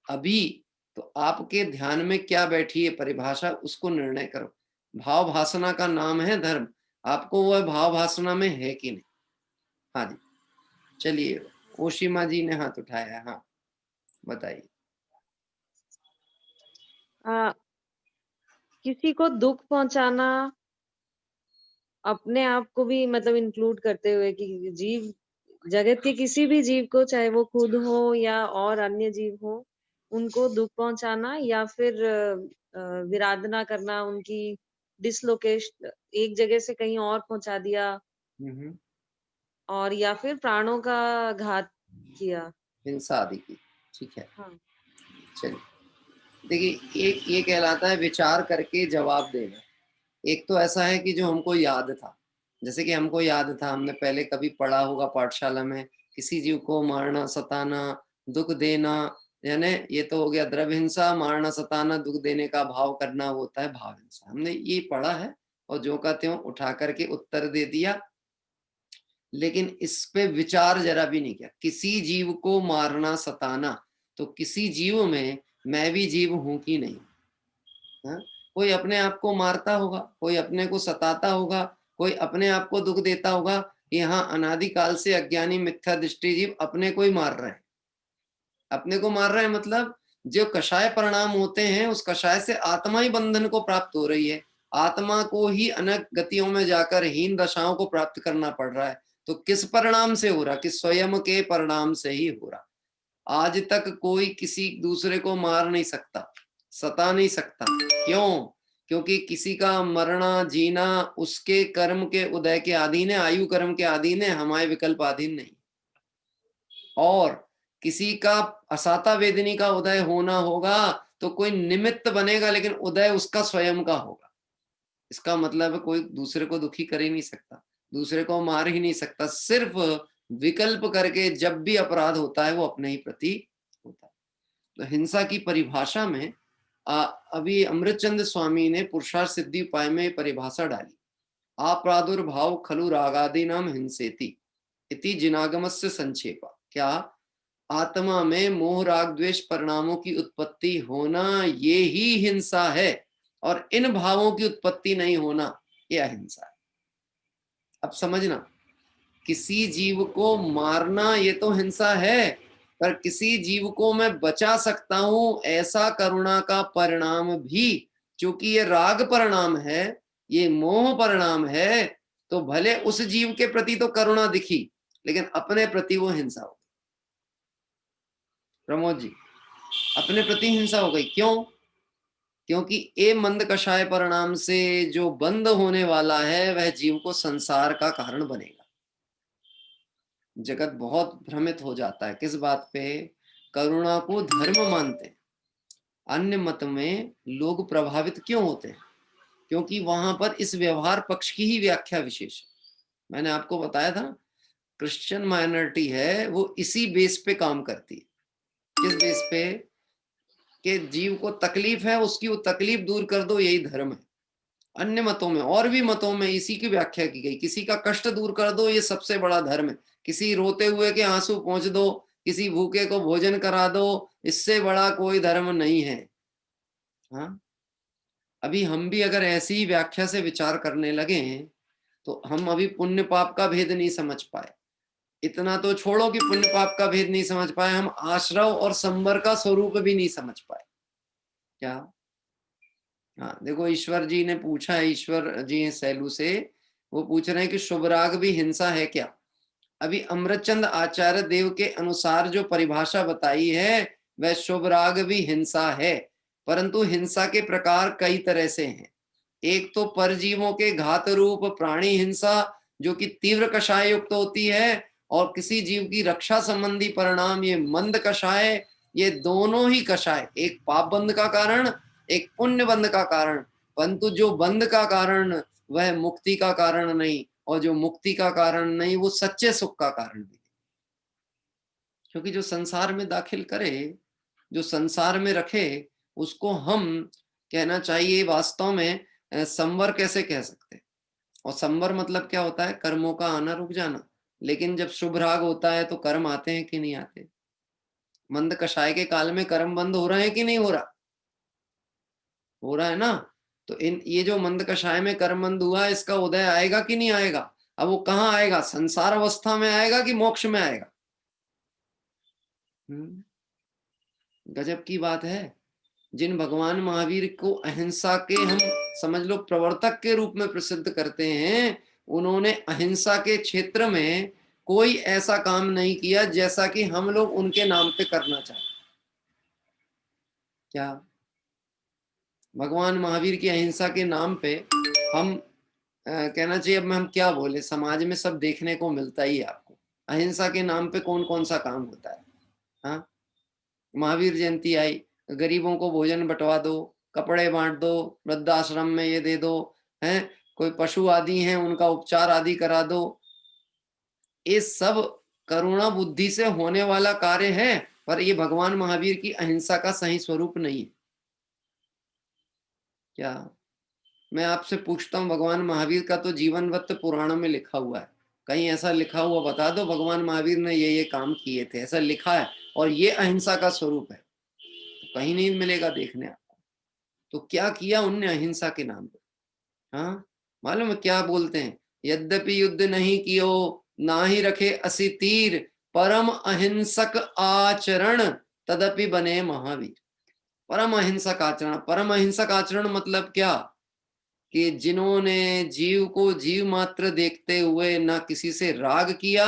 अभी तो आपके ध्यान में क्या बैठी है परिभाषा, उसको निर्णय करो। भाव भासना का नाम है धर्म, आपको वह भाव भासना में है कि नहीं? हाँ जी, चलिए, ओशिमा जी ने हाथ उठाया है। हाँ बताइए। किसी को दुख पहुंचाना अपने आप को भी मतलब इंक्लूड करते हुए कि जीव, जगत के किसी भी जीव को, चाहे वो खुद हो या और अन्य जीव हो, उनको दुख पहुंचाना या फिर विराधना करना, उनकी डिसलोकेशन, एक जगह से कहीं और पहुंचा दिया, और या फिर प्राणों का घात किया, हिंसा आदि की। ठीक है। हाँ। चलिए, देखिए, एक ये कहलाता है विचार करके जवाब देना। एक तो ऐसा है कि जो हमको याद था, जैसे कि हमको याद था, हमने पहले कभी पढ़ा होगा पाठशाला में, किसी जीव को मारना, सताना, दुख देना, यानी ये तो हो गया द्रव्य हिंसा। मारना, सताना, दुख देने का भाव करना होता है भाव हिंसा। हमने ये पढ़ा है और जो का त्यों उठा करके उत्तर दे दिया, लेकिन इस पे विचार जरा भी नहीं किया। किसी जीव को मारना, सताना, तो किसी जीव में मैं भी जीव हूं कि नहीं? हा? कोई अपने आप को मारता होगा, कोई अपने को सताता होगा, कोई अपने आप को दुख देता होगा। यहाँ अनादिकाल से अज्ञानी मिथ्या दृष्टि जीव अपने को ही मार रहे हैं। अपने को मार रहे हैं मतलब जो कषाय परिणाम होते हैं, उस कषाय से आत्मा ही बंधन को प्राप्त हो रही है। आत्मा को ही अनेक गतियों में जाकर हीन दशाओं को प्राप्त करना पड़ रहा है। तो किस परिणाम से हो रहा? कि स्वयं के परिणाम से ही हो रहा। आज तक कोई किसी दूसरे को मार नहीं सकता, सता नहीं सकता। क्यों? क्योंकि किसी का मरना, जीना उसके कर्म के उदय के अधीन है, आयु कर्म के अधीन है, हमारे विकल्प अधीन नहीं। और किसी का असाता वेदनी का उदय होना होगा तो कोई निमित्त बनेगा, लेकिन उदय उसका स्वयं का होगा। इसका मतलब कोई दूसरे को दुखी कर ही नहीं सकता, दूसरे को मार ही नहीं सकता। सिर्फ विकल्प करके जब भी अपराध होता है वो अपने ही प्रति होता है। तो हिंसा की परिभाषा में अभी अमृतचंद स्वामी ने पुरुषार्थ सिद्धि उपाय में परिभाषा डाली। अप्रादुर्भाव खलु रागादि नाम हिंसेति इति जिनागमस्य संक्षेपा। क्या? आत्मा में मोह राग द्वेष परिणामों की उत्पत्ति होना ये ही हिंसा है, और इन भावों की उत्पत्ति नहीं होना ये अहिंसा है। अब समझना, किसी जीव को मारना ये तो हिंसा है, पर किसी जीव को मैं बचा सकता हूं ऐसा करुणा का परिणाम भी, क्योंकि ये राग परिणाम है, ये मोह परिणाम है, तो भले उस जीव के प्रति तो करुणा दिखी, लेकिन अपने प्रति वो हिंसा हो। प्रमोद जी, अपने प्रति हिंसा हो गई, क्यों? क्योंकि ए मंद कषाय परिणाम से जो बंद होने वाला है वह जीव को संसार का कारण बनेगा। जगत बहुत भ्रमित हो जाता है किस बात पे? करुणा को धर्म मानते हैं। अन्य मत में लोग प्रभावित क्यों होते हैं? क्योंकि वहां पर इस व्यवहार पक्ष की ही व्याख्या विशेष है। मैंने आपको बताया था, क्रिश्चियन माइनॉरिटी है वो इसी बेस पे काम करती है। किस बेस पे? कि जीव को तकलीफ है, उसकी वो तकलीफ दूर कर दो, यही धर्म है। अन्य मतों में, और भी मतों में इसी की व्याख्या की गई, किसी का कष्ट दूर कर दो, ये सबसे बड़ा धर्म है। किसी रोते हुए के आंसू पोंछ दो, किसी भूखे को भोजन करा दो, इससे बड़ा कोई धर्म नहीं है। हाँ, अभी हम भी अगर ऐसी ही व्याख्या से विचार करने लगे तो हम अभी पुण्य पाप का भेद नहीं समझ पाए। इतना तो छोड़ो कि पुण्य पाप का भेद नहीं समझ पाए, हम आश्रव और संवर का स्वरूप भी नहीं समझ पाए। क्या? हाँ, देखो ईश्वर जी ने पूछा है, ईश्वर जी सैलू से वो पूछ रहे हैं कि शुभ राग भी हिंसा है क्या? अभी अमृतचंद आचार्य देव के अनुसार जो परिभाषा बताई है वह शुभ राग भी हिंसा है, परंतु हिंसा के प्रकार कई तरह से हैं। एक तो परजीवों के घात रूप प्राणी हिंसा जो कि तीव्र कषाय युक्त होती है, और किसी जीव की रक्षा संबंधी परिणाम ये मंद कषाय। ये दोनों ही कषाय, एक पाप बंध का कारण, एक पुण्य बंध का कारण, परंतु जो बंध का कारण वह मुक्ति का कारण नहीं, और जो मुक्ति का कारण नहीं वो सच्चे सुख का कारण भी। क्योंकि जो संसार में दाखिल करे, जो संसार में रखे, उसको हम कहना चाहिए वास्तव में संवर कैसे कह सकते हैं। और संवर मतलब क्या होता है? कर्मों का आना रुक जाना। लेकिन जब शुभ राग होता है तो कर्म आते हैं कि नहीं आते? मंद कषाय के काल में कर्म बंद हो रहे हैं कि नहीं हो रहा? हो रहा है ना। तो ये जो मंद कषाय में कर्म बंद हुआ, इसका उदय आएगा कि नहीं आएगा? अब वो कहाँ आएगा? संसार अवस्था में आएगा कि मोक्ष में आएगा? गजब की बात है। जिन भगवान महावीर को अहिंसा के हम समझ लो प्रवर्तक के रूप में प्रसिद्ध करते हैं, उन्होंने अहिंसा के क्षेत्र में कोई ऐसा काम नहीं किया जैसा कि हम लोग उनके नाम पे करना चाहते। क्या? भगवान महावीर की अहिंसा के नाम पे हम कहना चाहिए, अब हम क्या बोले, समाज में सब देखने को मिलता ही है आपको। अहिंसा के नाम पे कौन कौन सा काम होता है। हाँ, महावीर जयंती आई, गरीबों को भोजन बंटवा दो, कपड़े बांट दो, वृद्धाश्रम में ये दे दो, हैं, कोई पशु आदि हैं उनका उपचार आदि करा दो। ये सब करुणा बुद्धि से होने वाला कार्य है, पर ये भगवान महावीर की अहिंसा का सही स्वरूप नहीं है। क्या? मैं आपसे पूछता हूँ, भगवान महावीर का तो जीवन वृत्त पुराणों में लिखा हुआ है, कहीं ऐसा लिखा हुआ बता दो भगवान महावीर ने ये काम किए थे, ऐसा लिखा है और ये अहिंसा का स्वरूप है? तो कहीं नहीं मिलेगा देखने आपको। तो क्या किया उनने अहिंसा के नाम पे? हाँ, मालूम है क्या बोलते हैं? यद्यपि युद्ध नहीं कियो, ना ही रखे असी तीर, परम अहिंसक आचरण तदपि बने महावीर। परम अहिंसक आचरण, परम अहिंसक आचरण मतलब क्या? कि जिन्होंने जीव को जीव मात्र देखते हुए ना किसी से राग किया,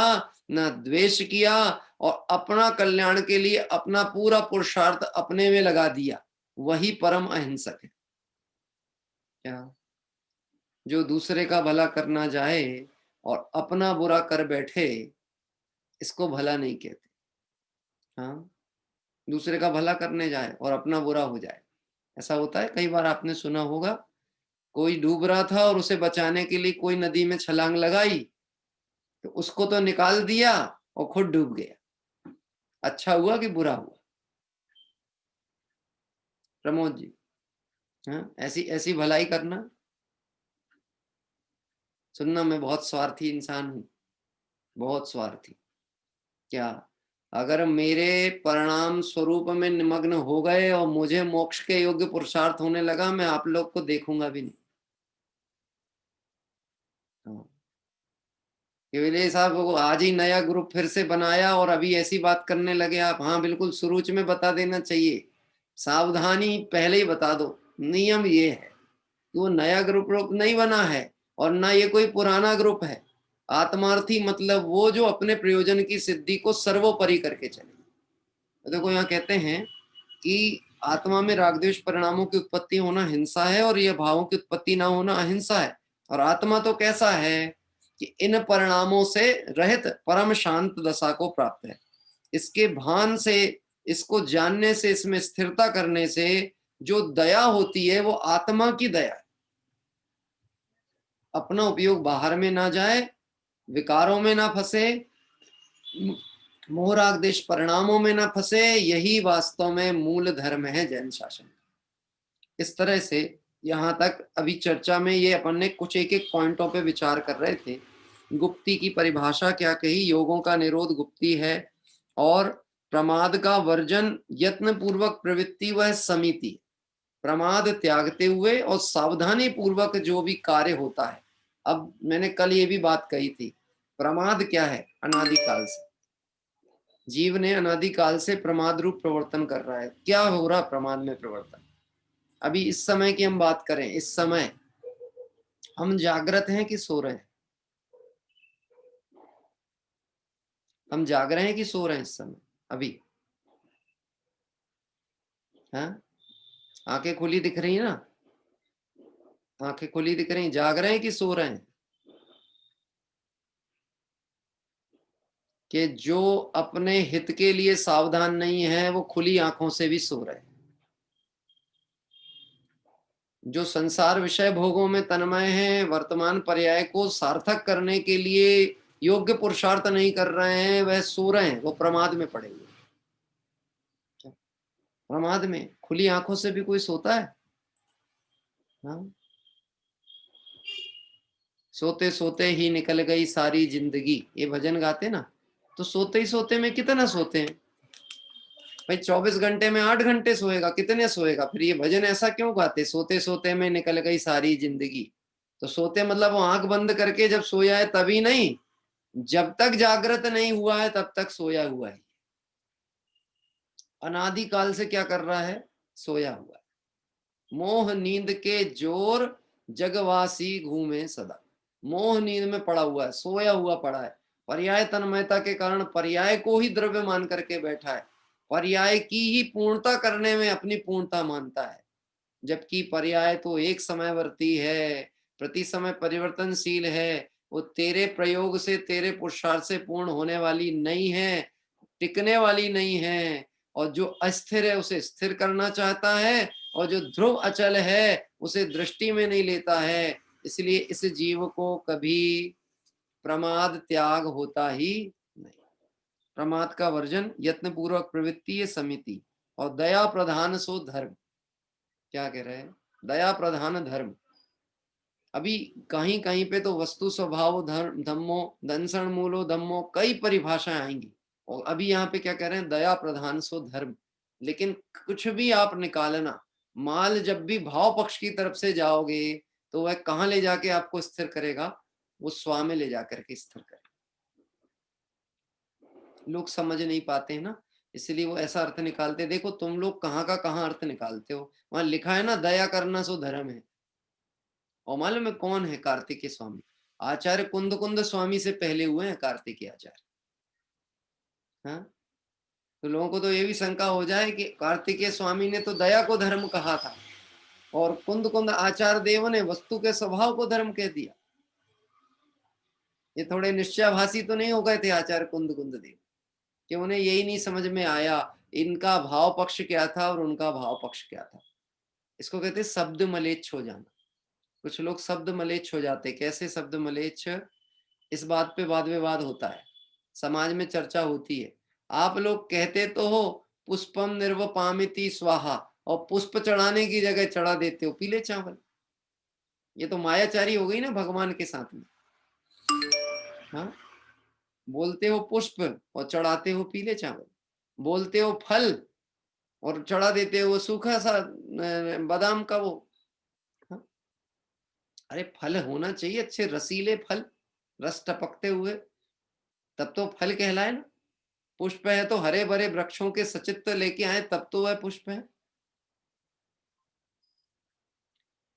ना द्वेष किया, और अपना कल्याण के लिए अपना पूरा पुरुषार्थ अपने में लगा दिया, वही परम अहिंसक है। क्या? जो दूसरे का भला करना जाए और अपना बुरा कर बैठे, इसको भला नहीं कहते। हाँ, दूसरे का भला करने जाए और अपना बुरा हो जाए, ऐसा होता है। कई बार आपने सुना होगा, कोई डूब रहा था और उसे बचाने के लिए कोई नदी में छलांग लगाई, तो उसको तो निकाल दिया और खुद डूब गया। अच्छा हुआ कि बुरा हुआ? प्रमोद जी, हाँ, ऐसी ऐसी भलाई करना। सुनना, मैं बहुत स्वार्थी इंसान हूं, बहुत स्वार्थी। क्या? अगर मेरे परिणाम स्वरूप में निमग्न हो गए और मुझे मोक्ष के योग्य पुरुषार्थ होने लगा, मैं आप लोग को देखूंगा भी नहीं। हाँ, कि विजय साहब वो आज ही नया ग्रुप फिर से बनाया और अभी ऐसी बात करने लगे आप। हाँ बिल्कुल, शुरूच में बता देना चाहिए, सावधानी पहले ही बता दो। नियम ये है कि वो नया ग्रुप नहीं बना है और ना ये कोई पुराना ग्रुप है। आत्मार्थी मतलब वो जो अपने प्रयोजन की सिद्धि को सर्वोपरि करके चले। देखो यहाँ कहते हैं कि आत्मा में राग द्वेष परिणामों की उत्पत्ति होना हिंसा है और यह भावों की उत्पत्ति ना होना अहिंसा है। और आत्मा तो कैसा है कि इन परिणामों से रहित परम शांत दशा को प्राप्त है। इसके भान से, इसको जानने से, इसमें स्थिरता करने से जो दया होती है वो आत्मा की दया है। अपना उपयोग बाहर में ना जाए, विकारों में ना फंसे, मोह राग देश परिणामों में ना फंसे, यही वास्तव में मूल धर्म है जैन शासन। इस तरह से यहाँ तक अभी चर्चा में ये अपन ने कुछ एक एक पॉइंटों पे विचार कर रहे थे। गुप्ती की परिभाषा क्या कही, योगों का निरोध गुप्ती है और प्रमाद का वर्जन यत्न पूर्वक प्रवृत्ति व समिति, प्रमाद त्यागते हुए और सावधानी पूर्वक जो भी कार्य होता है। अब मैंने कल ये भी बात कही थी, प्रमाद क्या है, अनादिकाल से जीव ने अनादिकाल से प्रमाद रूप प्रवर्तन कर रहा है। क्या हो रहा प्रमाद में प्रवर्तन? अभी इस समय की हम बात करें, इस समय हम जागृत हैं कि सो रहे हैं? हम जाग रहे हैं कि सो रहे हैं इस समय अभी? हाँ, आंखें खुली दिख रही है ना, आंखें खुली दिख रही, जाग रहे हैं कि सो रहे हैं? कि जो अपने हित के लिए सावधान नहीं है वो खुली आंखों से भी सो रहे हैं। जो संसार विषय भोगों में तन्मय हैं, वर्तमान पर्याय को सार्थक करने के लिए योग्य पुरुषार्थ नहीं कर रहे हैं, वह सो रहे हैं, वो प्रमाद में पड़े हुए। प्रमाद में खुली आंखों से भी कोई सोता है? हाँ? सोते सोते ही निकल गई सारी जिंदगी, ये भजन गाते ना। तो सोते ही सोते में कितना सोते हैं भाई? 24 घंटे में 8 घंटे सोएगा, कितने सोएगा? फिर ये भजन ऐसा क्यों गाते, सोते सोते में निकल गई सारी जिंदगी? तो सोते मतलब वो आंख बंद करके जब सोया है तभी नहीं, जब तक जागृत नहीं हुआ है तब तक सोया हुआ है। अनादिकाल से क्या कर रहा है? सोया हुआ है। मोह नींद के जोर जगवासी घूमे सदा। मोह नींद में पड़ा हुआ है, सोया हुआ पड़ा है। पर्याय तन्मयता के कारण पर्याय को ही द्रव्य मान करके बैठा है, पर्याय की ही पूर्णता करने में अपनी पूर्णता मानता है। जबकि पर्याय तो एक समयवर्ती है, प्रति समय परिवर्तनशील है। वो तेरे प्रयोग से, तेरे पुरुषार्थ से पूर्ण होने वाली नहीं है, टिकने वाली नहीं है। और जो अस्थिर है उसे स्थिर करना चाहता है, और जो ध्रुव अचल है उसे दृष्टि में नहीं लेता है। इसलिए इस जीव को कभी प्रमाद त्याग होता ही नहीं। प्रमाद का वर्जन यत्न पूर्वक प्रवृत्ति है समिति, और दया प्रधान सो धर्म। क्या कह रहे हैं? दया प्रधान धर्म। अभी कहीं कहीं पे तो वस्तु स्वभाव धर्म धम्मो दंसण मूलो धम्मो कई परिभाषाएं आएंगी, और अभी यहाँ पे क्या कह रहे हैं? दया प्रधान सो धर्म। लेकिन कुछ भी आप निकालना, माल जब भी भाव पक्ष की तरफ से जाओगे तो वह कहाँ ले जाके आपको स्थिर करेगा? वो स्वा में ले जाकर के स्थिर करेगा। लोग समझ नहीं पाते हैं ना, इसलिए वो ऐसा अर्थ निकालते। देखो तुम लोग कहाँ का कहाँ अर्थ निकालते हो। वहां लिखा है ना दया करना सो धर्म है, और मालूम है कौन है? कार्तिकेय स्वामी। आचार्य कुंद कुंद स्वामी से पहले हुए हैं कार्तिकेय आचार्य। हाँ, तो लोगों को तो ये भी शंका हो जाए कि कार्तिकेय स्वामी ने तो दया को धर्म कहा था और कुंद कुंद आचार्य देव ने वस्तु के स्वभाव को धर्म कह दिया। ये थोड़े निश्चयभाषी तो नहीं हो गए थे आचार्य कुंद कुंद देव, कि उन्हें यही नहीं समझ में आया इनका भाव पक्ष क्या था और उनका भाव पक्ष क्या था। इसको कहते हैं शब्द मलेच्छ हो जाना। कुछ लोग शब्द मलेच्छ हो जाते। कैसे शब्द मलेच्छ? इस बात पे वाद विवाद होता है, समाज में चर्चा होती है। आप लोग कहते तो हो पुष्पम निर्वपामिति स्वाहा, और पुष्प चढ़ाने की जगह चढ़ा देते हो पीले चावल। ये तो मायाचारी हो गई ना भगवान के साथ में। हाँ, बोलते हो पुष्प और चढ़ाते हो पीले चावल, बोलते हो फल और चढ़ा देते हो सूखा सा बादाम का वो। हाँ? अरे फल होना चाहिए अच्छे रसीले फल, रस टपकते हुए, तब तो फल कहलाए ना। पुष्प है तो हरे भरे वृक्षों के सचित्र लेके आए, तब तो वह पुष्प है।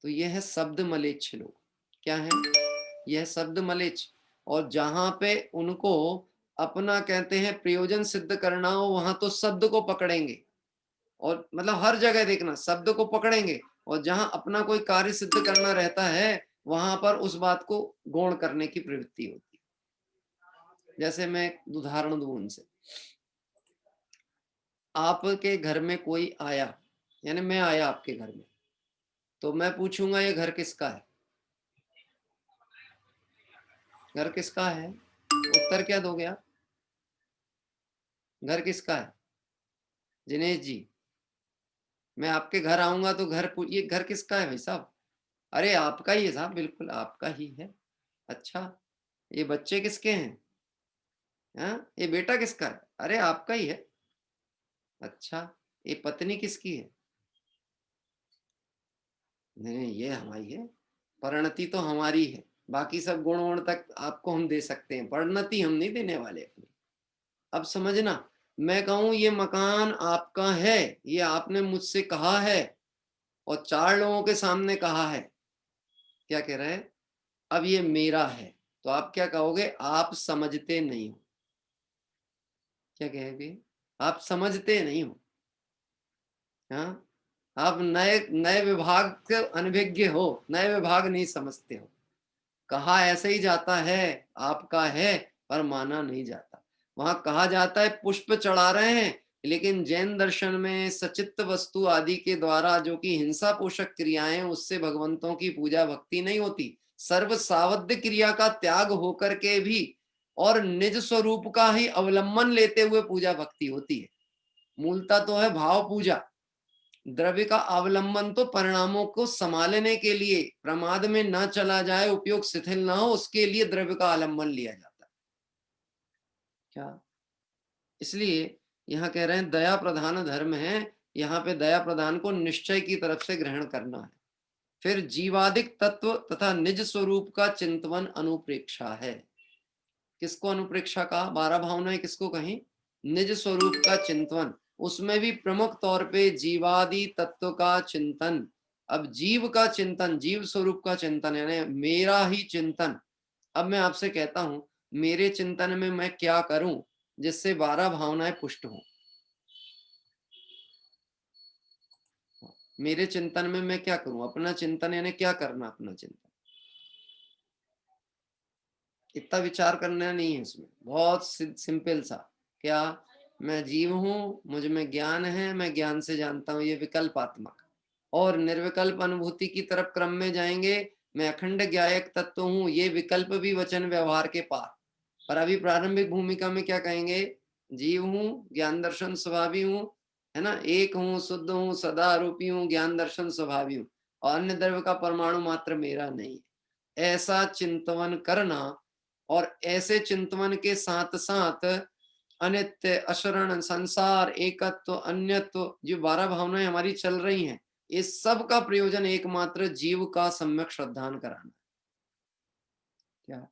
तो यह है शब्द मलेच्छ लोग। क्या है? यह शब्द मलेच्छ। और जहां पे उनको अपना कहते हैं प्रयोजन सिद्ध करना हो, वहां तो शब्द को पकड़ेंगे। और मतलब हर जगह देखना, शब्द को पकड़ेंगे, और जहां अपना कोई कार्य सिद्ध करना रहता है, वहां पर उस बात को गौण करने की प्रवृत्ति होती है। जैसे मैं एक उदाहरण दूं उनसे। आपके घर में कोई आया, यानी मैं आया आपके घर में, तो मैं पूछूंगा ये घर किसका है? घर किसका है? उत्तर क्या दोगे आप? घर किसका है? दिनेश जी, मैं आपके घर आऊंगा तो ये घर किसका है भाई साहब? अरे आपका ही है साहब, बिल्कुल आपका ही है। अच्छा, ये बच्चे किसके हैं? हाँ, ये बेटा किसका है? अरे आपका ही है। अच्छा, ये पत्नी किसकी है? नहीं, ये हमारी है। परिणति तो हमारी है, बाकी सब गुण वुण तक आपको हम दे सकते हैं, परिणति हम नहीं देने वाले अपनी। अब समझना, मैं कहूं ये मकान आपका है, ये आपने मुझसे कहा है और 4 लोगों के सामने कहा है, क्या कह रहे हैं? अब ये मेरा है, तो आप क्या कहोगे? आप समझते नहीं हो। क्या कहेंगे? आप समझते नहीं हो। हाँ, आप नए नए विभाग के अनभिज्ञ हो, नए विभाग नहीं समझते हो। कहा ऐसे ही जाता है, आपका है, पर माना नहीं जाता। वहां कहा जाता है पुष्प चढ़ा रहे हैं, लेकिन जैन दर्शन में सचित्त वस्तु आदि के द्वारा जो कि हिंसा पोषक क्रियाएं, उससे भगवंतों की पूजा भक्ति नहीं होती। सर्व सावध्य क्रिया का त्याग होकर के भी और निज स्वरूप का ही अवलंबन लेते हुए पूजा भक्ति होती है। मूलता तो है भाव पूजा। द्रव्य का अवलंबन तो परिणामों को संभालने के लिए, प्रमाद में न चला जाए, उपयोग शिथिल ना हो, उसके लिए द्रव्य का आलंबन लिया जाता है। क्या? इसलिए यहाँ कह रहे हैं दया प्रधान धर्म है। यहाँ पे दया प्रधान को निश्चय की तरफ से ग्रहण करना है। फिर जीवादिक तत्व तथा निज स्वरूप का चिंतवन अनुप्रेक्षा है। किसको अनुप्रेक्षा कहा? 12 भावनाएं किसको कहीं? निज स्वरूप का चिंतन। उसमें भी प्रमुख तौर पे जीवादि तत्व का चिंतन। अब जीव का चिंतन, जीव स्वरूप का चिंतन, यानी मेरा ही चिंतन। अब मैं आपसे कहता हूं, मेरे चिंतन में मैं क्या करूं जिससे 12 भावनाएं पुष्ट हों? मेरे चिंतन में मैं क्या करूं? अपना चिंतन यानी क्या करना? अपना चिंतन इतना विचार करना नहीं है इसमें, बहुत सिंपल सा। क्या? मैं जीव हूं, मुझ में ज्ञान है, मैं ज्ञान से जानता हूं, ये विकल्पात्मक। और निर्विकल्प अनुभूति की तरफ क्रम में जाएंगे, मैं अखंड ज्ञायक तत्व हूं, ये विकल्प भी वचन व्यवहार के पार। पर अभी प्रारंभिक भूमिका में क्या कहेंगे? जीव हूं, ज्ञान दर्शन स्वभावी हूं, है ना, एक हूं, शुद्ध हूं, सदा आरोपी हूं, ज्ञान दर्शन स्वभावी हूं, और अन्य द्रव्य का परमाणु मात्र मेरा नहीं। ऐसा चिंतवन करना, और ऐसे चिंतवन के साथ साथ अनित्य, अशरण, संसार, एकत्व, अन्यत्व, जो 12 भावनाएं हमारी चल रही हैं, इस सब का प्रयोजन एकमात्र जीव का सम्यक श्रद्धान कराना। क्या?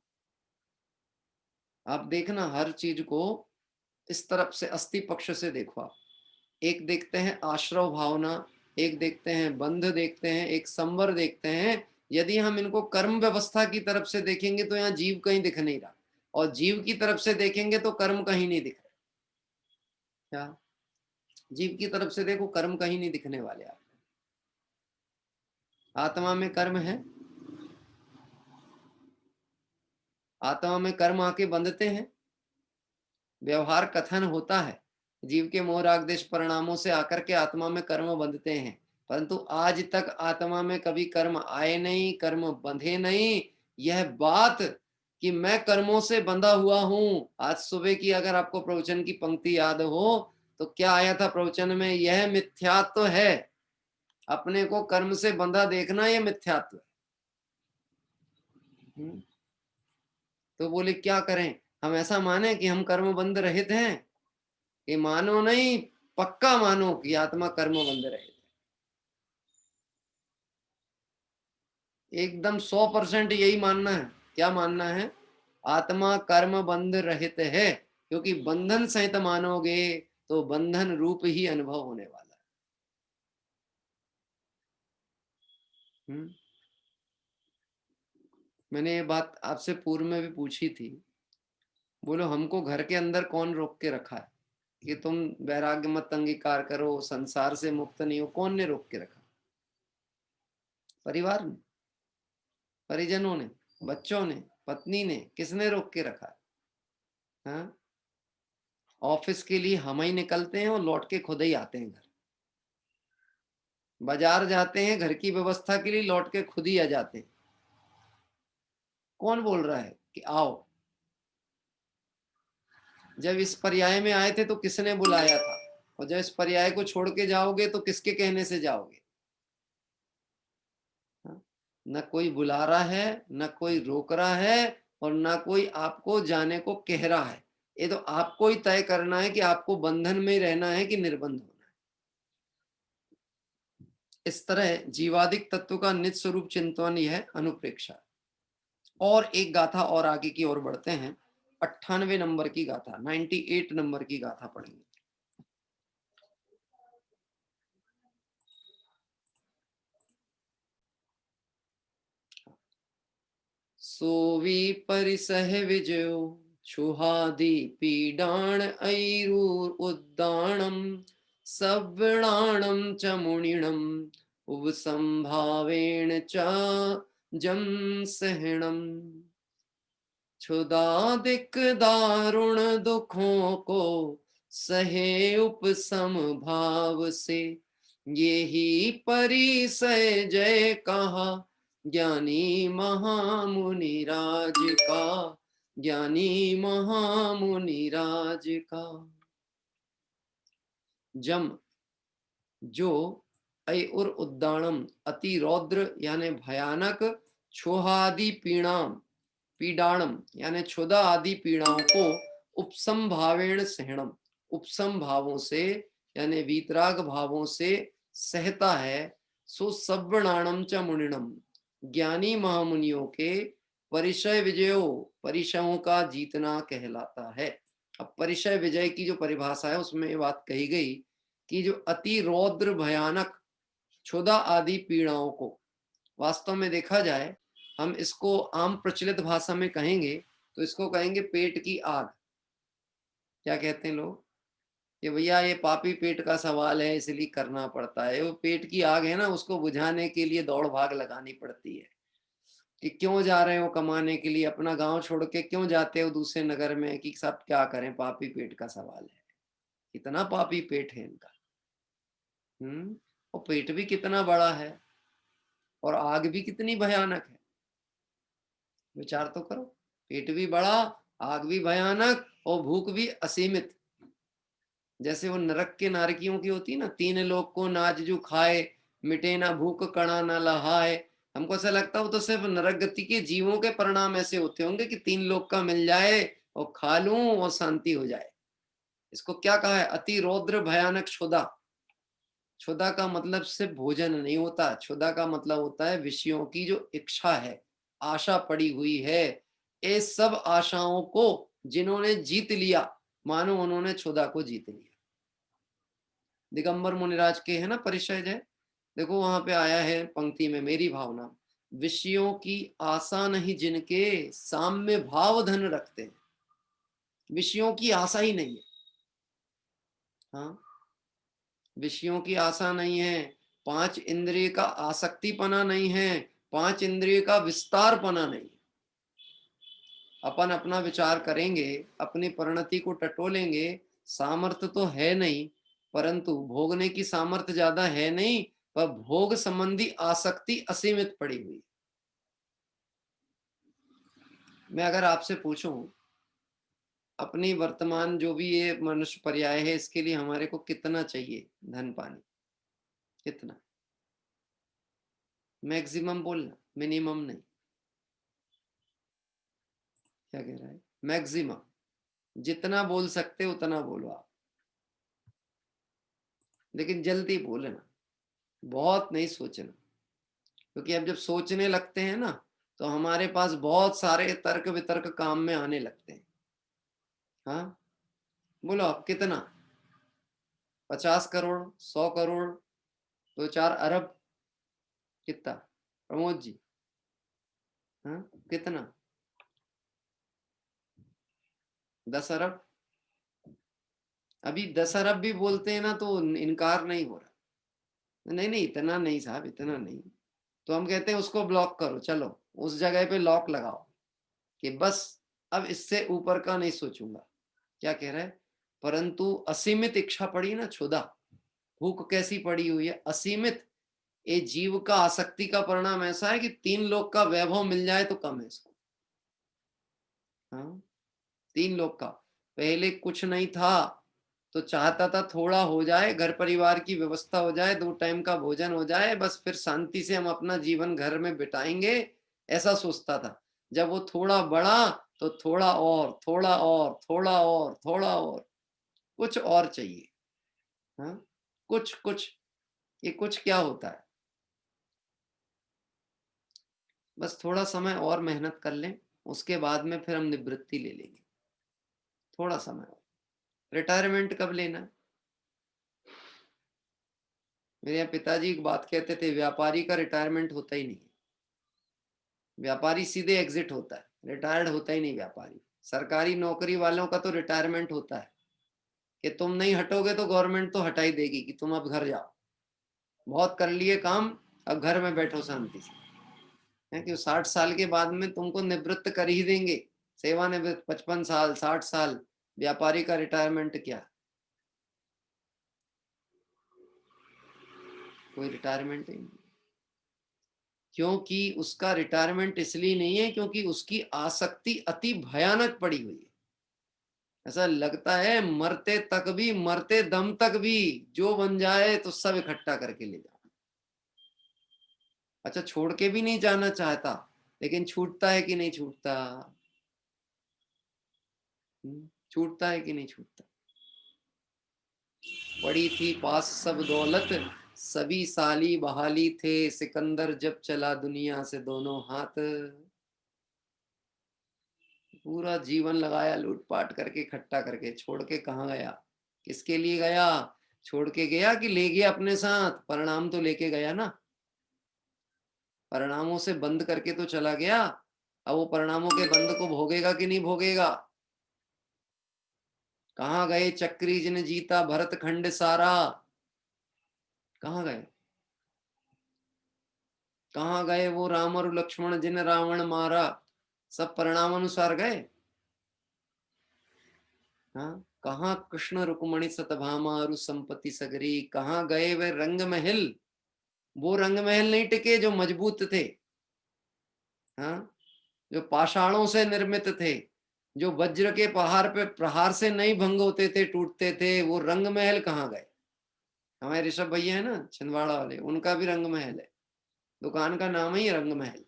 आप देखना, हर चीज को इस तरफ से अस्थि पक्ष से देखो आप। एक देखते हैं आश्रव भावना, एक देखते हैं बंध, देखते हैं एक संवर, देखते हैं। यदि हम इनको कर्म व्यवस्था की तरफ से देखेंगे तो यहाँ जीव कहीं दिख नहीं रहा, और जीव की तरफ से देखेंगे तो कर्म कहीं नहीं दिख रहा। क्या? जीव की तरफ से देखो, कर्म कहीं नहीं दिखने वाले आप। आत्मा में कर्म है, आत्मा में कर्म आके बंधते हैं, व्यवहार कथन होता है, जीव के मोह राग देश परिणामों से आकर के आत्मा में कर्म बंधते हैं, परंतु आज तक आत्मा में कभी कर्म आए नहीं, कर्म बंधे नहीं। यह बात कि मैं कर्मों से बंधा हुआ हूं, आज सुबह की अगर आपको प्रवचन की पंक्ति याद हो तो क्या आया था प्रवचन में? यह मिथ्यात्व है, अपने को कर्म से बंधा देखना, यह मिथ्यात्व है। तो बोले क्या करें? हम ऐसा माने कि हम कर्म बंध रहित हैं? ये मानो नहीं, पक्का मानो कि आत्मा कर्म बंध रहित है। एकदम 100% यही मानना है। क्या मानना है? आत्मा कर्म बंध रहित है, क्योंकि बंधन सहित मानोगे तो बंधन रूप ही अनुभव होने वाला है। मैंने ये बात आपसे पूर्व में भी पूछी थी, बोलो हमको घर के अंदर कौन रोक के रखा है कि तुम वैराग्य मत अंगीकार करो, संसार से मुक्त नहीं हो? कौन ने रोक के रखा? परिवार ने, परिजनों ने, बच्चों ने, पत्नी ने, किसने रोक के रखा है? हाँ? ऑफिस के लिए हम ही निकलते हैं और लौट के खुद ही आते हैं घर। बाजार जाते हैं घर की व्यवस्था के लिए, लौट के खुद ही आ जाते हैं। कौन बोल रहा है कि आओ? जब इस पर्याय में आए थे तो किसने बुलाया था? और जब इस पर्याय को छोड़ के जाओगे तो किसके कहने से जाओगे? हाँ? न कोई बुला रहा है, न कोई रोक रहा है, और न कोई आपको जाने को कह रहा है। ये तो आपको ही तय करना है कि आपको बंधन में रहना है कि निर्बंध होना है। इस तरह जीवादिक तत्व का निज स्वरूप चिंतन यह है अनुप्रेक्षा। और एक गाथा और आगे की ओर बढ़ते हैं, 98 नंबर की गाथा, 98 नंबर की गाथा पढ़ेंगे। सोवी परिसह विजयो छुहादि पीडाण ऐरूर उद्दाणम सव्रणाणम च मुनिणम उपसंभावेण च जम सहणम। क्षुदादिक दारुण दुखों को सहे उपसम भाव से, ये ही परिसय जय कहा ज्ञानी महामुनि राज का, ज्ञानी महामुनि राज का। जम जो और उद्दानम अति रौद्र यानी भयानक, क्षोहादि पीड़ाम पीड़ाणम यानी क्षुधा आदि पीड़ाओं को उपसम भावेण सहणम, उपसम भावों से यानी वीतराग भावों से सहता है। सो सवर्णाणम च मुनिणम, ज्ञानी महामुनियों के परिचय विजयो, परिचयों का जीतना कहलाता है। अब परिचय विजय की जो परिभाषा है उसमें ये बात कही गई कि जो अति रौद्र भयानक क्षुधा आदि पीड़ाओं को, वास्तव में देखा जाए हम इसको आम प्रचलित भाषा में कहेंगे तो इसको कहेंगे पेट की आग। क्या कहते हैं लोग कि भैया ये पापी पेट का सवाल है इसलिए करना पड़ता है। वो पेट की आग है ना, उसको बुझाने के लिए दौड़ भाग लगानी पड़ती है कि क्यों जा रहे हो कमाने के लिए, अपना गांव छोड़ के क्यों जाते हो दूसरे नगर में, कि सब क्या करें, पापी पेट का सवाल है। कितना पापी पेट है इनका। और पेट भी कितना बड़ा है और आग भी कितनी भयानक है। विचार तो करो, पेट भी बड़ा, आग भी भयानक और भूख भी असीमित। जैसे वो नरक के नारकियों की होती ना, तीन लोग को नाज जो खाए, मिटे ना भूख कणा ना लहाए। हमको ऐसा लगता है वो तो सिर्फ नरक गति के जीवों के परिणाम ऐसे होते होंगे कि तीन लोग का मिल जाए और खा लूं और शांति हो जाए। इसको क्या कहा है? अति रौद्र भयानक क्षुधा। क्षुधा का मतलब सिर्फ भोजन नहीं होता, क्षुधा का मतलब होता है विषयों की जो इच्छा है, आशा पड़ी हुई है। इस सब आशाओं को जिन्होंने जीत लिया, मानो उन्होंने क्षुधा को जीत लिया। दिगंबर मुनिराज के है ना परिचय जय, देखो वहां पे आया है पंक्ति में, मेरी भावना विषयों की आशा नहीं जिनके साम्य भाव धन रखते हैं। विषयों की आशा ही नहीं है। हाँ, विषयों की आशा नहीं है, पांच इंद्रिय का आसक्तिपना नहीं है, पांच इंद्रिय का विस्तारपना नहीं। अपन अपना विचार करेंगे, अपनी परिणति को टटोलेंगे, सामर्थ्य तो है नहीं, परंतु भोगने की सामर्थ्य ज्यादा है नहीं, पर भोग संबंधी आसक्ति असीमित पड़ी हुई। मैं अगर आपसे पूछूं अपनी वर्तमान जो भी ये मनुष्य पर्याय है इसके लिए हमारे को कितना चाहिए धन पानी, कितना? मैक्सिमम बोलना, मिनिमम नहीं। क्या कह रहा है? मैक्सिमम, जितना बोल सकते उतना बोलो आप, लेकिन जल्दी बोलना, बहुत नहीं सोचना। क्योंकि अब जब सोचने लगते हैं ना तो हमारे पास बहुत सारे तर्क वितर्क काम में आने लगते हैं। हाँ, बोलो अब कितना, 50 करोड़, 100 करोड़, 2-4 अरब, कितना प्रमोद जी? हाँ, कितना, 10 अरब? अभी 10 अरब भी बोलते हैं ना तो इनकार नहीं हो रहा, नहीं नहीं इतना नहीं साहब, इतना नहीं। तो हम कहते हैं उसको ब्लॉक करो, चलो उस जगह पे लॉक लगाओ कि बस अब इससे ऊपर का नहीं सोचूंगा। क्या कह रहा है? परंतु असीमित इच्छा पड़ी ना, क्षुधा, भूख कैसी पड़ी हुई है, असीमित। ये जीव का आसक्ति का परिणाम ऐसा है कि 3 लोक का वैभव मिल जाए तो कम है इसको। हाँ, 3 लोक का, पहले कुछ नहीं था तो चाहता था थोड़ा हो जाए, घर परिवार की व्यवस्था हो जाए, 2 टाइम का भोजन हो जाए, बस फिर शांति से हम अपना जीवन घर में बिताएंगे, ऐसा सोचता था। जब वो थोड़ा बढ़ा तो थोड़ा और, थोड़ा और, थोड़ा और, थोड़ा और, कुछ और चाहिए। हाँ, कुछ कुछ, ये कुछ क्या होता है? बस थोड़ा समय और मेहनत कर लें, उसके बाद में फिर हम निवृत्ति ले लेंगे। थोड़ा समय और, रिटायरमेंट कब लेना है? मेरे यहाँ पिताजी एक बात कहते थे, व्यापारी का रिटायरमेंट होता ही नहीं है। व्यापारी सीधे एग्जिट होता है, रिटायर्ड होता ही नहीं व्यापारी। सरकारी नौकरी वालों का तो रिटायरमेंट होता है कि तुम नहीं हटोगे तो गवर्नमेंट तो हटा ही देगी कि तुम अब घर जाओ, बहुत कर लिए काम, अब घर में बैठो शांति से। है कि 60 साल के बाद में तुमको निवृत्त कर ही देंगे, सेवानिवृत्त 55 साल, 60 साल। व्यापारी का रिटायरमेंट क्या, कोई रिटायरमेंट ही नहीं। क्योंकि उसका रिटायरमेंट इसलिए नहीं है क्योंकि उसकी आसक्ति अति भयानक पड़ी हुई है। ऐसा लगता है मरते तक भी, मरते दम तक भी जो बन जाए तो सब इकट्ठा करके ले जाओ। अच्छा, छोड़ के भी नहीं जाना चाहता, लेकिन छूटता है कि नहीं छूटता? छूटता है कि नहीं छूटता? पड़ी थी पास सब दौलत, सभी साली बहाली थे, सिकंदर जब चला दुनिया से दोनों हाथ। पूरा जीवन लगाया लूटपाट करके, इकट्ठा करके, छोड़ के कहाँ गया? किसके लिए गया? छोड़ के गया कि ले गया अपने साथ? परिणाम तो लेके गया ना, परिणामों से बंद करके तो चला गया। अब वो परिणामों के बंद को भोगेगा कि नहीं भोगेगा? कहाँ गए चक्री जिन जीता भरत खंड सारा? कहाँ गए? कहाँ गए वो राम और लक्ष्मण जिन रावण मारा? सब परिणाम अनुसार गए। हाँ, कहाँ कृष्ण रुक्मणी सतभामा अरु संपत्ति सगरी? कहाँ गए वे रंग महल? वो रंग महल नहीं टिके जो मजबूत थे, हाँ, जो पाषाणों से निर्मित थे, जो वज्र के पहाड़ पे प्रहार से नहीं भंग होते थे, टूटते थे। वो रंग महल कहाँ गए? हमारे ऋषभ भैया है ना छिंदवाड़ा वाले, उनका भी रंग महल है, दुकान का नाम ही रंग महल।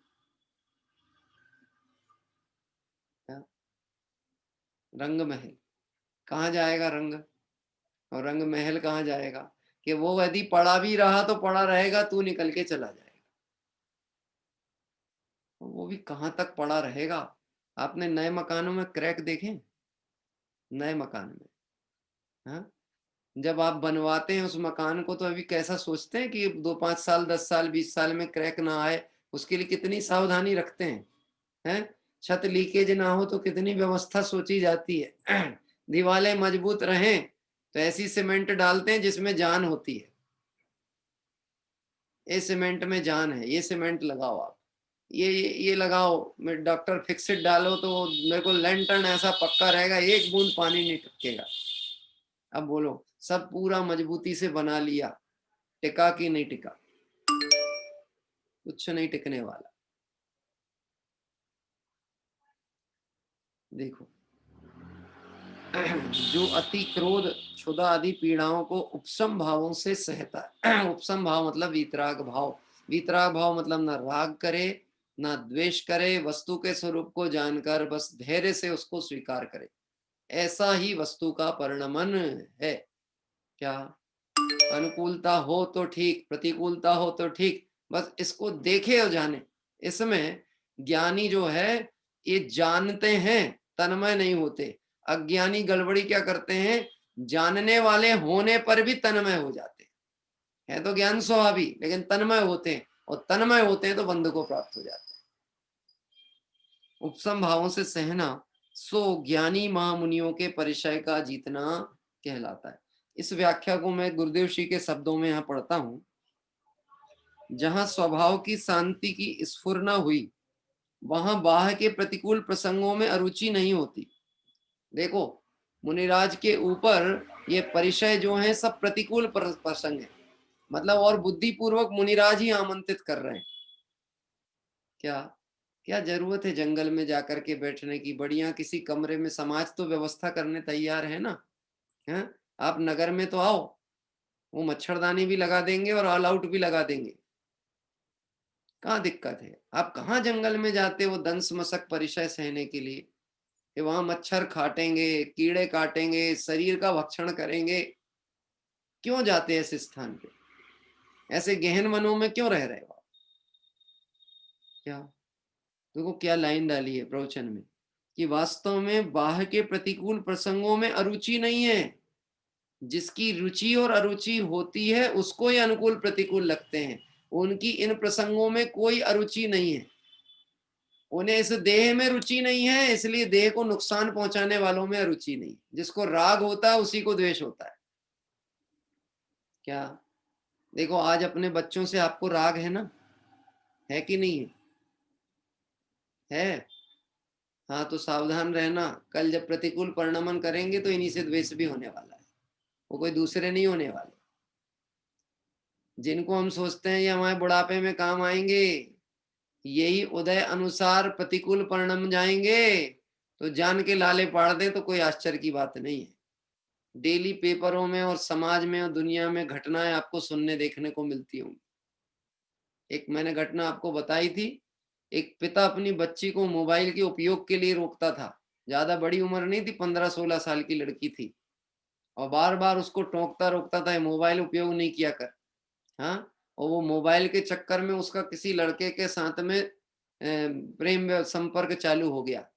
रंग महल कहाँ जाएगा रंग, और रंग महल कहाँ जाएगा? कि वो यदि पड़ा भी रहा तो पड़ा रहेगा, तू निकल के चला जाएगा। वो भी कहाँ तक पड़ा रहेगा? आपने नए मकानों में क्रैक देखे? नए मकान में, हाँ, जब आप बनवाते हैं उस मकान को तो अभी कैसा सोचते हैं कि 2-5 साल, 10 साल, 20 साल में क्रैक ना आए, उसके लिए कितनी सावधानी रखते हैं, हैं? छत लीकेज ना हो तो कितनी व्यवस्था सोची जाती है। दीवारें मजबूत रहें तो ऐसी सीमेंट डालते हैं जिसमें जान होती है। ये सीमेंट में जान है, ये सीमेंट लगाओ आप, ये लगाओ, डॉक्टर फिक्सिट डालो तो मेरे को लैंटर्न ऐसा पक्का रहेगा, एक बूंद पानी नहीं टपकेगा। अब बोलो, सब पूरा मजबूती से बना लिया, टिका कि नहीं टिका? कुछ नहीं टिकने वाला। देखो, जो अति क्रोध, क्षुधा आदि पीड़ाओं को उपशम भावों से सहता है। उपशम भाव मतलब वीतराग भाव। वीतराग भाव मतलब ना राग करे ना द्वेष करे, वस्तु के स्वरूप को जानकर बस धैर्य से उसको स्वीकार करे, ऐसा ही वस्तु का परिणमन है। क्या? अनुकूलता हो तो ठीक, प्रतिकूलता हो तो ठीक, बस इसको देखे और जाने। इसमें ज्ञानी जो है ये जानते हैं, तन्मय नहीं होते। अज्ञानी गड़बड़ी क्या करते हैं, जानने वाले होने पर भी तन्मय हो जाते हैं। है तो ज्ञान स्वभावी, लेकिन तन्मय होते हैं, और तन्मय होते हैं तो बंध को प्राप्त हो जाते हैं। उपसम भावों से सहना सो ज्ञानी महामुनियों के परिचय का जीतना कहलाता है। इस व्याख्या को मैं गुरुदेव श्री के शब्दों में यहां पढ़ता हूं। जहां स्वभाव की शांति की स्फुरना हुई, वहां बाह्य के प्रतिकूल प्रसंगों में अरुचि नहीं होती। देखो, मुनिराज के ऊपर ये परिचय जो है सब प्रतिकूल प्रसंग है, मतलब और बुद्धिपूर्वक मुनिराज ही आमंत्रित कर रहे हैं। क्या क्या जरूरत है जंगल में जाकर के बैठने की, बढ़िया किसी कमरे में समाज तो व्यवस्था करने तैयार है ना। है, आप नगर में तो आओ, वो मच्छरदानी भी लगा देंगे और ऑल आउट भी लगा देंगे, कहाँ दिक्कत है। आप कहाँ जंगल में जाते हो दंश मशक परिचय सहने के लिए, कि वहां मच्छर काटेंगे, कीड़े काटेंगे, शरीर का भक्षण करेंगे। क्यों जाते हैं ऐसे स्थान पे, ऐसे गहन वनों में क्यों रह रहे हो आप? क्या देखो क्या लाइन डाली है प्रवचन में, कि वास्तव में बाह्य के प्रतिकूल प्रसंगों में अरुचि नहीं है। जिसकी रुचि और अरुचि होती है उसको ये अनुकूल प्रतिकूल लगते हैं। उनकी इन प्रसंगों में कोई अरुचि नहीं है। उन्हें इस देह में रुचि नहीं है, इसलिए देह को नुकसान पहुंचाने वालों में रुचि नहीं। जिसको राग होता है उसी को द्वेष होता है। क्या देखो, आज अपने बच्चों से आपको राग है ना, है कि नहीं है? हाँ, तो सावधान रहना, कल जब प्रतिकूल परिणमन करेंगे तो इन्हीं से द्वेष भी होने वाला है, वो कोई दूसरे नहीं होने वाले। जिनको हम सोचते हैं ये हमारे बुढ़ापे में काम आएंगे, यही उदय अनुसार प्रतिकूल परिणम जाएंगे, तो जान के लाले पाड़ दे तो कोई आश्चर्य की बात नहीं है। डेली पेपरों में और समाज में और दुनिया में घटनाएं आपको सुनने देखने को मिलती होंगी। एक मैंने घटना आपको बताई थी, एक पिता अपनी बच्ची को मोबाइल के उपयोग के लिए रोकता था। ज्यादा बड़ी उम्र नहीं थी, 15-16 साल की लड़की थी, और बार बार उसको टोकता रोकता था, मोबाइल उपयोग नहीं किया कर। हाँ, और वो मोबाइल के चक्कर में उसका किसी लड़के के साथ में प्रेम संपर्क चालू हो गया।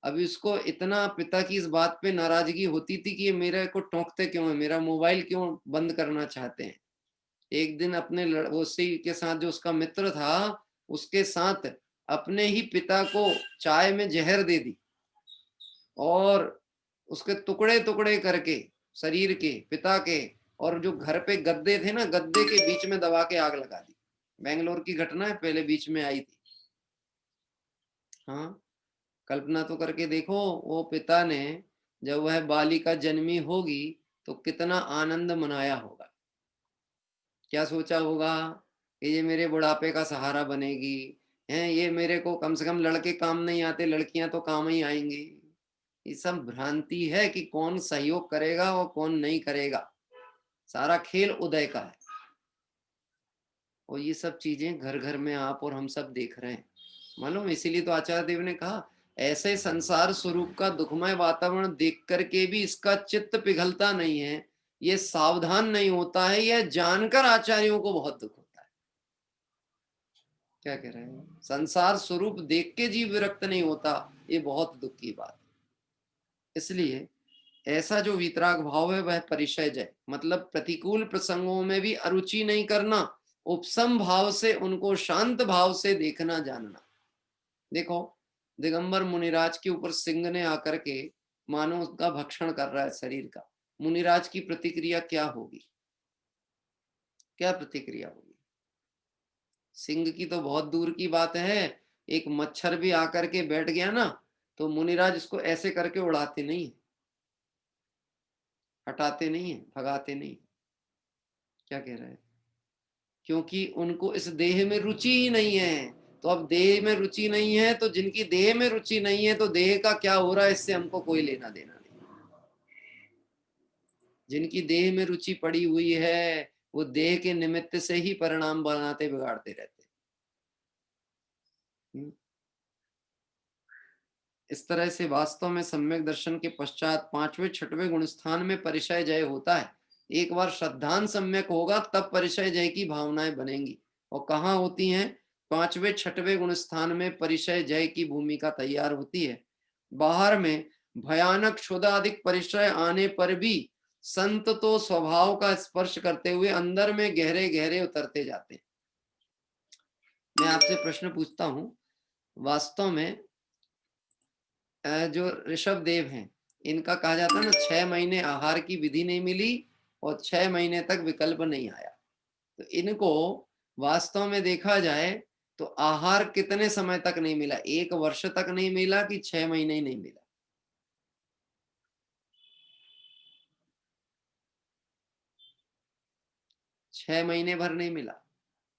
अभी उसको इतना पिता की इस बात पे नाराजगी होती थी कि ये मेरे को टोकते क्यों है, मेरा मोबाइल क्यों बंद करना चाहते हैं। एक दिन अपने उसी के साथ जो उसका मित्र था, उसके साथ अपने ही पिता को चाय में जहर दे दी और उसके टुकड़े टुकड़े करके शरीर के, पिता के, और जो घर पे गद्दे थे ना, गद्दे के बीच में दबा के आग लगा दी। बेंगलोर की घटना है, पहले बीच में आई थी। हाँ, कल्पना तो करके देखो, वो पिता ने जब वह बालिका जन्मी होगी तो कितना आनंद मनाया होगा। क्या सोचा होगा कि ये मेरे बुढ़ापे का सहारा बनेगी, हैं, ये मेरे को कम से कम लड़के काम नहीं आते, लड़कियां तो काम ही आएंगी। ये सब भ्रांति है कि कौन सहयोग करेगा और कौन नहीं करेगा। सारा खेल उदय का है, और ये सब चीजें घर घर में आप और हम सब देख रहे हैं मालूम। इसीलिए तो आचार्य देव ने कहा, ऐसे संसार स्वरूप का दुखमय वातावरण देख करके भी इसका चित्त पिघलता नहीं है, ये सावधान नहीं होता है, यह जानकर आचार्यों को बहुत दुख होता है। क्या कह रहे हैं, संसार स्वरूप देख के जीव विरक्त नहीं होता, ये बहुत दुख की बात है। इसलिए ऐसा जो वीतराग भाव है वह परिचय जय, मतलब प्रतिकूल प्रसंगों में भी अरुचि नहीं करना, उपसम भाव से उनको शांत भाव से देखना जानना। देखो, दिगंबर मुनिराज के ऊपर सिंह ने आकर के मानो उसका भक्षण कर रहा है शरीर का, मुनिराज की प्रतिक्रिया क्या होगी? क्या प्रतिक्रिया होगी? सिंह की तो बहुत दूर की बात है, एक मच्छर भी आकर के बैठ गया ना तो मुनिराज इसको ऐसे करके उड़ाते नहीं, हटाते नहीं है, भगाते नहीं। क्या कह रहे हैं? क्योंकि उनको इस देह में रुचि ही नहीं है। तो अब देह में रुचि नहीं है, तो जिनकी देह में रुचि नहीं है तो देह का क्या हो रहा है इससे हमको कोई लेना देना नहीं। जिनकी देह में रुचि पड़ी हुई है वो देह के निमित्त से ही परिणाम बनाते बिगाड़ते रहते। इस तरह से वास्तव में सम्यक दर्शन के पश्चात 5वें 6वें गुण स्थान में परिचय जय होता है। एक बार श्रद्धान सम्यक होगा तब परिचय जय की भावनाएं बनेंगी। और कहाँ होती हैं? पांचवें छठवें गुण स्थान में परिचय जय की भूमिका तैयार होती है। बाहर में भयानक क्षुधाधिक परिचय आने पर भी संत तो स्वभाव का स्पर्श करते हुए अंदर में गहरे गहरे उतरते जाते हैं। मैं आपसे प्रश्न पूछता हूं, वास्तव में जो ऋषभ देव हैं, इनका कहा जाता है ना 6 महीने आहार की विधि नहीं मिली और 6 महीने तक विकल्प नहीं आया। तो इनको वास्तव में देखा जाए तो आहार कितने समय तक नहीं मिला? 1 वर्ष तक नहीं मिला कि 6 महीने ही नहीं मिला? 6 महीने भर नहीं मिला।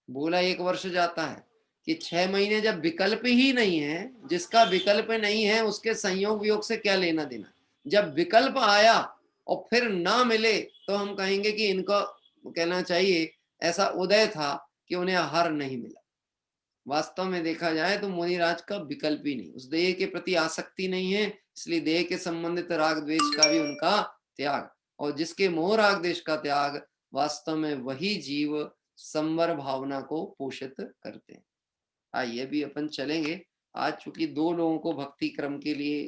बोला 1 वर्ष जाता है कि 6 महीने जब विकल्प ही नहीं है, जिसका विकल्प नहीं है उसके संयोग वियोग से क्या लेना देना। जब विकल्प आया और फिर ना मिले तो हम कहेंगे कि इनको कहना चाहिए ऐसा उदय था कि उन्हें आहार नहीं मिला। वास्तव में देखा जाए तो मुनिराज का विकल्प ही नहीं, उस देह के प्रति आसक्ति नहीं है, इसलिए देह के संबंधित राग द्वेष का भी उनका त्याग, और जिसके मोह राग द्वेष का त्याग, वास्तव में वही जीव संवर भावना को पोषित करते हैं। आइए अभी अपन चलेंगे। आज चूंकि 2 लोगों को भक्ति क्रम के लिए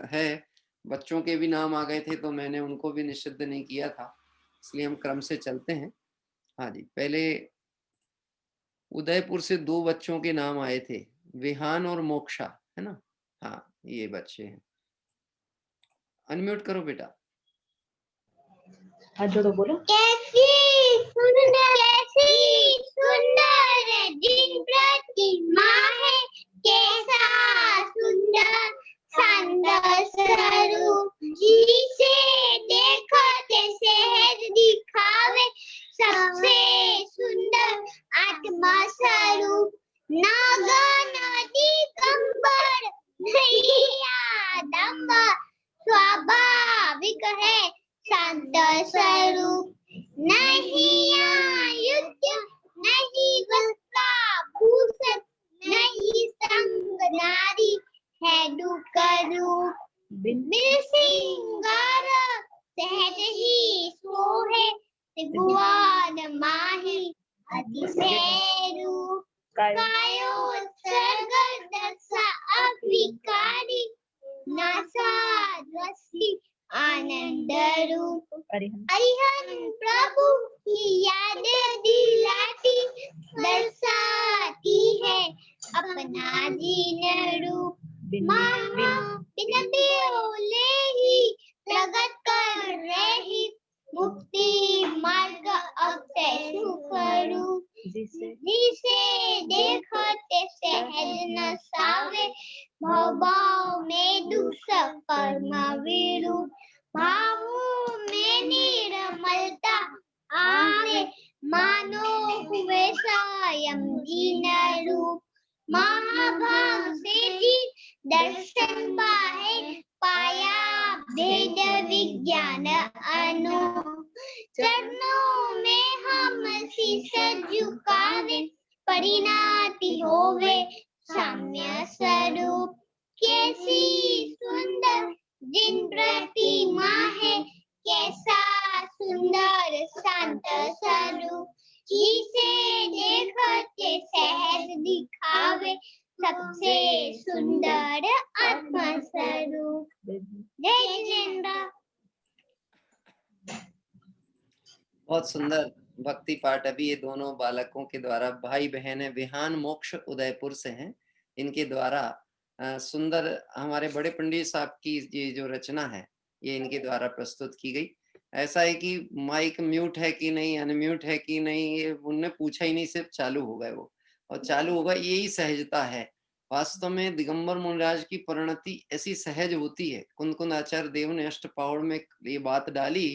है, बच्चों के भी नाम आ गए थे तो मैंने उनको भी निषिद्ध नहीं किया था, इसलिए हम क्रम से चलते हैं। हाँ जी, पहले उदयपुर से 2 बच्चों के नाम आए थे, विहान और मोक्षा, है ना? हाँ, ये बच्चे हैं। अनम्यूट करो बेटा। तो बोलो। कैसी सुंदर दिन प्रतिमा है, कैसा सुंदर शानदार स्वरूप, जिसे देखते सहज दिखावे सबसे सुंदर आत्मा स्वरूप। नागा दिगंबर नैया दंबर, स्वाभाविक है शांत स्वरूप। नहीं युद्ध नहीं वस्त्र भूषण, नहीं संग नारी है दुख रूप। बिन सिंगार सहज ही सोहे, त्रिभुवन माही अधिसेरू। कायो सर्ग दशा अविकारी, नासा दृष्टि आनंद रूप। अरिहन प्रभु की याद दिलाती, दर्शाती है अपना दीन रूप। बिन बोले ही प्रगट कर रही, मुक्ति मार्ग अक्षय सुख रूप। जिसे देखते सहज न सावे, भव में दुष्ट कर्म विरूप। भावों में निर्मलता आवे, मानो हुए स्वयं दीन रूप। महाभाव से जी दर्शन पाए, पाया भेद विज्ञान अनु। चरणों में हम शीश झुकावे, परिणाति होवे साम्य स्वरूप। कैसी सुंदर जिन प्रतिमा है, कैसा सुंदर शांत स्वरूप, जिसे देखते सहज दिखावे सबसे सुंदर आत्मा स्वरूप। जय जिनेंद्र। बहुत सुंदर भक्ति पाठ अभी ये दोनों बालकों के द्वारा, भाई बहन है, विहान मोक्ष उदयपुर से हैं, इनके द्वारा सुंदर हमारे बड़े पंडित साहब की ये जो रचना है ये इनके द्वारा प्रस्तुत की गई। ऐसा है कि माइक म्यूट है कि नहीं, अनम्यूट है कि नहीं, ये उनने पूछा ही नहीं, सिर्फ चालू हो गए वो, और चालू होगा, यही सहजता है। वास्तव में दिगंबर मुनिराज की परिणति ऐसी सहज होती है। कुंद आचार्य देव ने अष्टपावड़ में ये बात डाली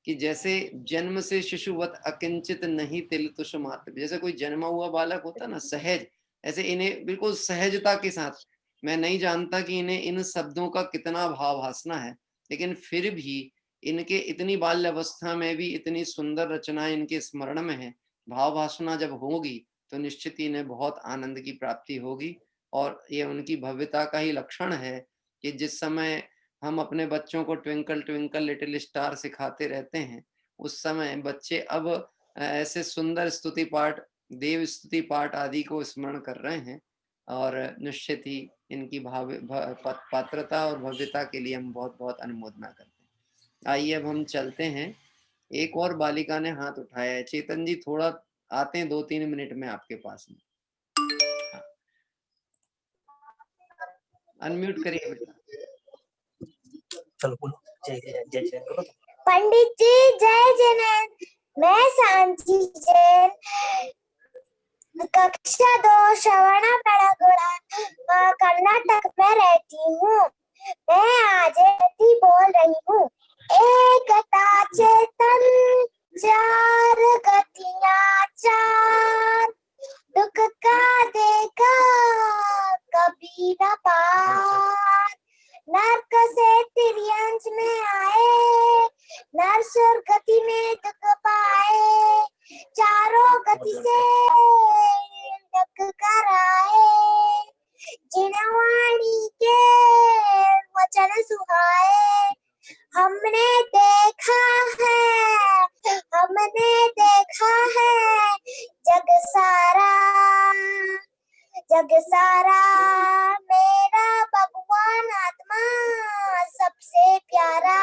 कि जैसे जन्म से शिशुवत अकिंचित नहीं तिल तुष मात्र, जैसे कोई जन्मा हुआ बालक होता ना सहज, ऐसे इन्हें बिल्कुल सहजता के साथ, मैं नहीं जानता कि इन्हें इन शब्दों का कितना भाव हासना है, लेकिन फिर भी इनके इतनी बाल्य अवस्था में भी इतनी सुंदर रचनाएं इनके स्मरण में है। भाव भाषणा जब होगी तो निश्चित ही इन्हें बहुत आनंद की प्राप्ति होगी, और ये उनकी भव्यता का ही लक्षण है कि जिस समय हम अपने बच्चों को ट्विंकल ट्विंकल लिटिल स्टार सिखाते रहते हैं, उस समय बच्चे अब ऐसे सुंदर स्तुति पाठ देव स्तुति पाठ आदि को स्मरण कर रहे हैं और निश्चित ही इनकी पात्रता और भव्यता के लिए हम बहुत बहुत अनुमोदना करते हैं। आइए अब हम चलते हैं। एक और बालिका ने हाथ उठाया है। चेतन जी थोड़ा आते हैं 2-3 मिनट में आपके पास में। हाँ, अनम्यूट करिए बेटा। चलो बोलो जय जय जय जय बोलो। पंडित जी जय जैन। मैं सांची जैन, कक्षा 2 श्रवणा बेलागोला कर्नाटक में रहती हूँ। मैं आज हिंदी बोल रही हूँ। एकता चेतन चार गतियाँ चार, दुख का देखा कभी न पार। नरक से तिर्यंश में आए, नर सुरगति में दुख पाए। चारों गति से दुख कराए, जिनवाणी के वचन सुहाए। हमने देखा है जग सारा मेरा भगवान आत्मा सबसे प्यारा,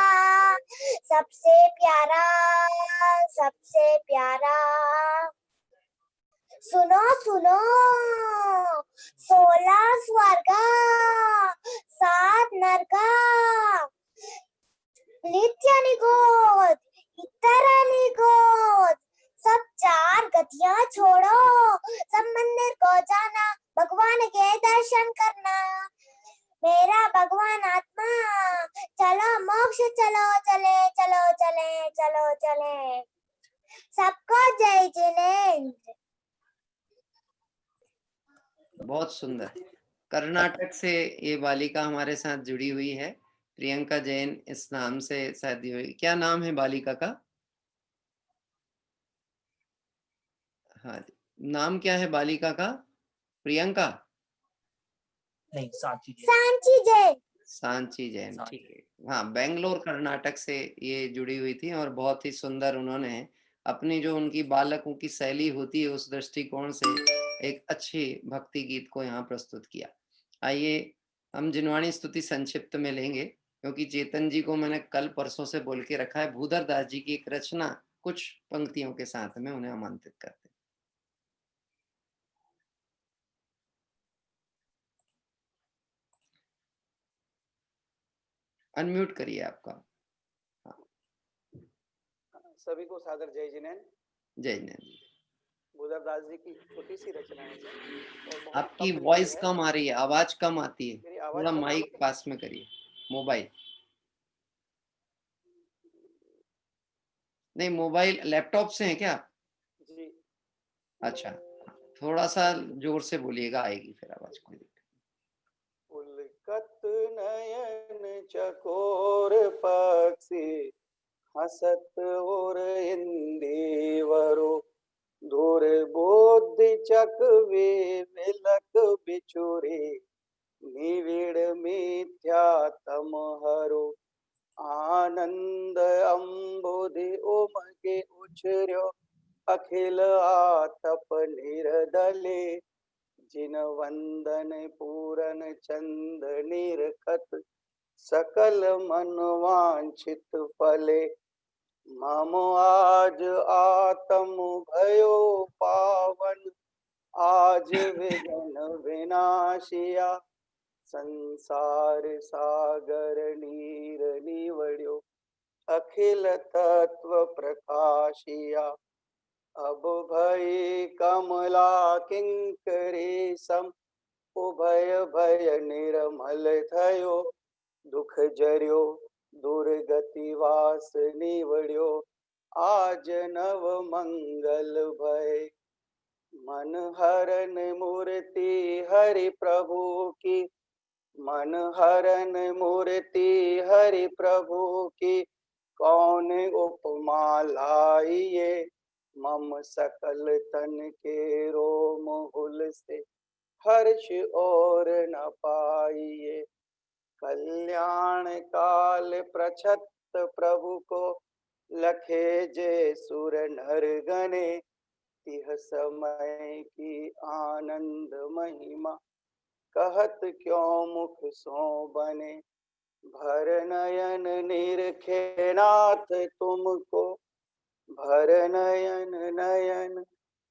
सबसे प्यारा, सबसे प्यारा। सुनो सुनो 16 स्वर्ग 7 नरक, नित्य निगोद इतर निगोद, सब 4 गतियां छोड़ो, सब मंदिर को जाना, भगवान के दर्शन करना। मेरा भगवान आत्मा चलो मोक्ष चलो चले चलो चले चलो चले। सबको जय जिनेन्द्र। बहुत सुंदर। कर्नाटक से ये बालिका हमारे साथ जुड़ी हुई है। प्रियंका जैन इस नाम से शायद हुई। क्या नाम है बालिका का? हाँ जी, नाम क्या है बालिका का? प्रियंका? नहीं सांची जैन। सांची जैन। सांची जैन, ठीक है। हाँ, बेंगलोर कर्नाटक से ये जुड़ी हुई थी और बहुत ही सुंदर उन्होंने अपनी जो उनकी बालकों की शैली होती है उस दृष्टिकोण से एक अच्छे भक्ति गीत को यहाँ प्रस्तुत किया। आइए हम जिनवाणी स्तुति संक्षिप्त में लेंगे, क्योंकि चेतन जी को मैंने कल परसों से बोल के रखा है। भूधर दास जी की एक रचना कुछ पंक्तियों के साथ में उन्हें आमंत्रित करते हैं। अनम्यूट करिए आपका। सभी को सादर जय जिनेन्द्र। जय जिनेन्द्र। भूधर दास जी की छोटी सी रचना है और बहुत आपकी कम वॉइस है। कम आ रही है, आवाज कम आती है। मेरी आवाज थोड़ा कम आ रही माइक पास में करिए, मोबाइल नहीं, मोबाइल लैपटॉप से है क्या आप? जी। अच्छा, थोड़ा सा जोर से बोलिएगा, आएगी फिर आवाज। कोई दिक्कत। उल्कत नयन चकोर पक्षी हसत और इंदेवरो, धुर बोधि चक वे विलक बिछुरे, निविड़ मिथ्या तम हरो। आनंद अंबुधि उमगे उछर्यो, अखिल आतप निर्दले, जिन वंदन पूरन चंद निरखत, सकल मन वांछित फले। मम आज आत्म भयो पावन, आज विघ्न विनाशिया, संसार सागर नीर निवड्यो, अखिल तत्व प्रकाशिया। अब भय कमला किंकरी सम, उभय भय निर्मल थयो, दुख जर्यो दुर्गति वास निवड्यो, आज नव मंगल भय। मन हरन मूर्ति हरि प्रभु की, मन हरन मूर्ति हरि प्रभु की, कौन उपमा लाइए, मम सकल तन के रोम हुल से, हर्ष और न पाइए। कल्याण काल प्रछत प्रभु को, लखे जे सुर नर गने, इह समय की आनंद महिमा, कहत क्यों मुख सो बने। भर नयन निरखे नाथ तुमको, भर नयन नयन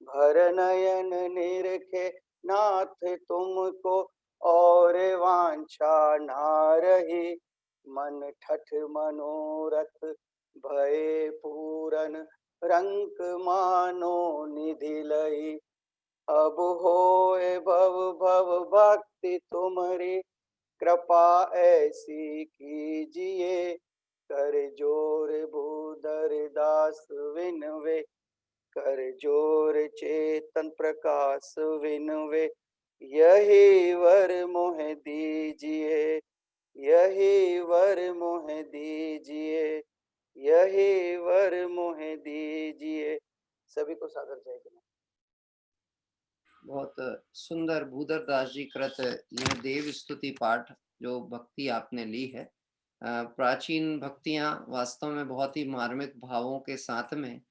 भर नयन निरखे नाथ तुमको, और वांछा ना रही। मन ठठ मनोरथ भय पूरन, रंक मानो निधि लई। अब होए भव भव भक्ति तुमरी, कृपा ऐसी कीजिए। कर जोर भूधर दास विनवे, कर जोर चेतन प्रकाश विनवे। यही वर मोह दीजिए, यही वर मोह दीजिए, यही वर मोह दीजिए। सभी को सादर जय जय। बहुत सुंदर भूधर दास जी कृत यह देव स्तुति पाठ जो भक्ति आपने ली है। प्राचीन भक्तियां वास्तव में बहुत ही मार्मिक भावों के साथ में।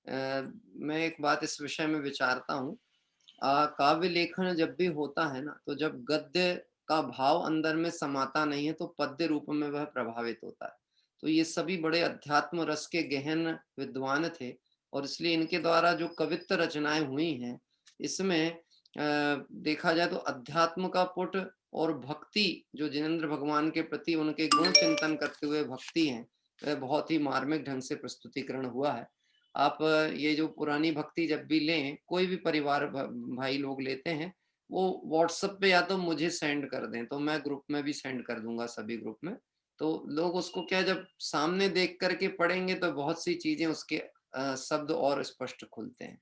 मैं एक बात इस विषय में विचारता हूँ, काव्य लेखन जब भी होता है ना, तो जब गद्य का भाव अंदर में समाता नहीं है तो पद्य रूप में वह प्रभावित होता है। तो ये सभी बड़े अध्यात्म रस के गहन विद्वान थे और इसलिए इनके द्वारा जो कवित्व रचनाएं हुई हैं, इसमें देखा जाए तो अध्यात्म का पुट और भक्ति जो जिनेंद्र भगवान के प्रति उनके गुण चिंतन करते हुए भक्ति है, वह बहुत ही मार्मिक ढंग से प्रस्तुतिकरण हुआ है। आप ये जो पुरानी भक्ति जब भी लें, कोई भी परिवार भाई लोग लेते हैं, वो व्हाट्सएप पे या तो मुझे सेंड कर दें, तो मैं ग्रुप में भी सेंड कर दूंगा, सभी ग्रुप में। तो लोग उसको क्या जब सामने देख करके पढ़ेंगे तो बहुत सी चीजें उसके शब्द और स्पष्ट खुलते हैं।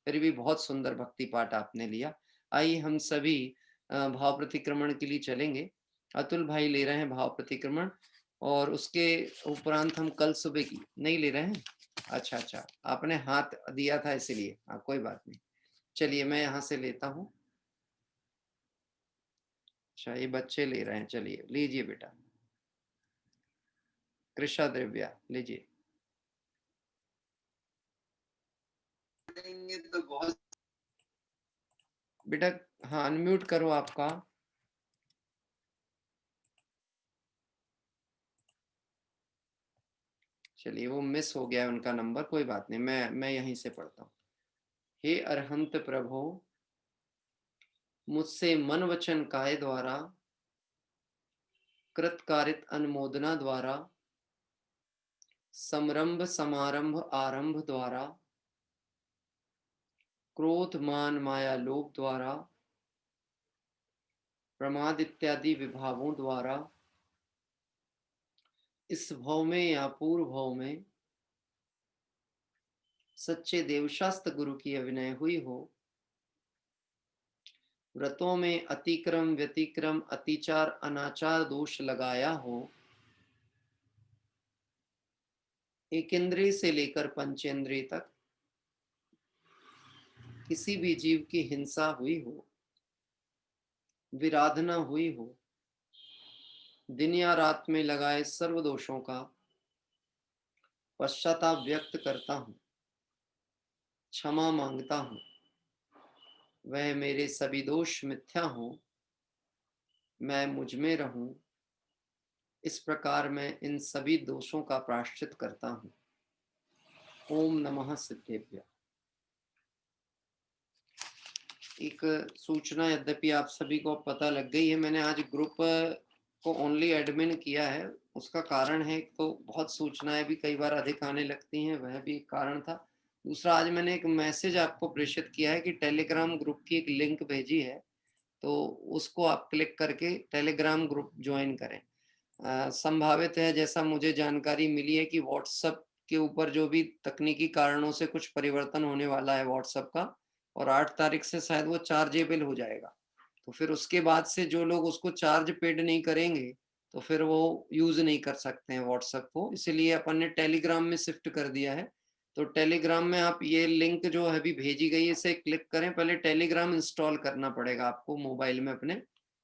फिर भी बहुत सुंदर भक्ति पाठ आपने लिया। आइए हम सभी भाव प्रतिक्रमण के लिए चलेंगे। अतुल भाई ले रहे हैं भाव प्रतिक्रमण और उसके उपरांत हम कल सुबह की नहीं ले रहे हैं। अच्छा अच्छा, आपने हाथ दिया था इसीलिए, हाँ कोई बात नहीं। चलिए मैं यहाँ से लेता हूँ। अच्छा ये बच्चे ले रहे हैं, चलिए लीजिए बेटा। कृषा द्रव्या लीजिए। तो बहुत बेटा, हाँ अनम्यूट करो आपका। चलिए वो मिस हो गया उनका नंबर, कोई बात नहीं, मैं यहीं से पढ़ता हूँ। हे अरहंत प्रभु, मुझसे मन वचन काय द्वारा, कृतकारित अनुमोदना द्वारा, समरंभ समारंभ आरंभ द्वारा, क्रोध मान माया लोभ द्वारा, प्रमाद इत्यादि विभावों द्वारा, इस भव में या पूर्व भव में सच्चे देवशास्त्र गुरु की अभिनय हुई हो, व्रतों में अतिक्रम व्यतिक्रम अतिचार अनाचार दोष लगाया हो, एक इंद्रिय से लेकर पंचेंद्रिय तक किसी भी जीव की हिंसा हुई हो, विराधना हुई हो, दिन या रात में लगाए सर्व दोषों का पश्चाताप व्यक्त करता हूं, क्षमा मांगता हूं। वह मेरे सभी दोष मिथ्या हो, मैं मुझ में रहूं, इस प्रकार मैं इन सभी दोषों का प्रायश्चित करता हूं। ओम नमः सिद्धेभ्य। एक सूचना, यद्यपि आप सभी को पता लग गई है, मैंने आज ग्रुप को ओनली एडमिन किया है। उसका कारण है तो बहुत सूचनाएं भी कई बार अधिक आने लगती हैं, वह भी एक कारण था। दूसरा, आज मैंने एक मैसेज आपको प्रेषित किया है कि टेलीग्राम ग्रुप की एक लिंक भेजी है, तो उसको आप क्लिक करके टेलीग्राम ग्रुप ज्वाइन करें। संभावित है, जैसा मुझे जानकारी मिली है, कि व्हाट्सएप के ऊपर जो भी तकनीकी कारणों से कुछ परिवर्तन होने वाला है व्हाट्सएप का, और 8 तारीख से शायद वो चार्जेबल हो जाएगा। तो फिर उसके बाद से जो लोग उसको चार्ज पेड नहीं करेंगे तो फिर वो यूज नहीं कर सकते हैं व्हाट्सएप को, इसीलिए अपन ने टेलीग्राम में शिफ्ट कर दिया है। तो टेलीग्राम में आप ये लिंक जो है अभी भेजी गई है, इसे क्लिक करें। पहले टेलीग्राम इंस्टॉल करना पड़ेगा आपको मोबाइल में अपने,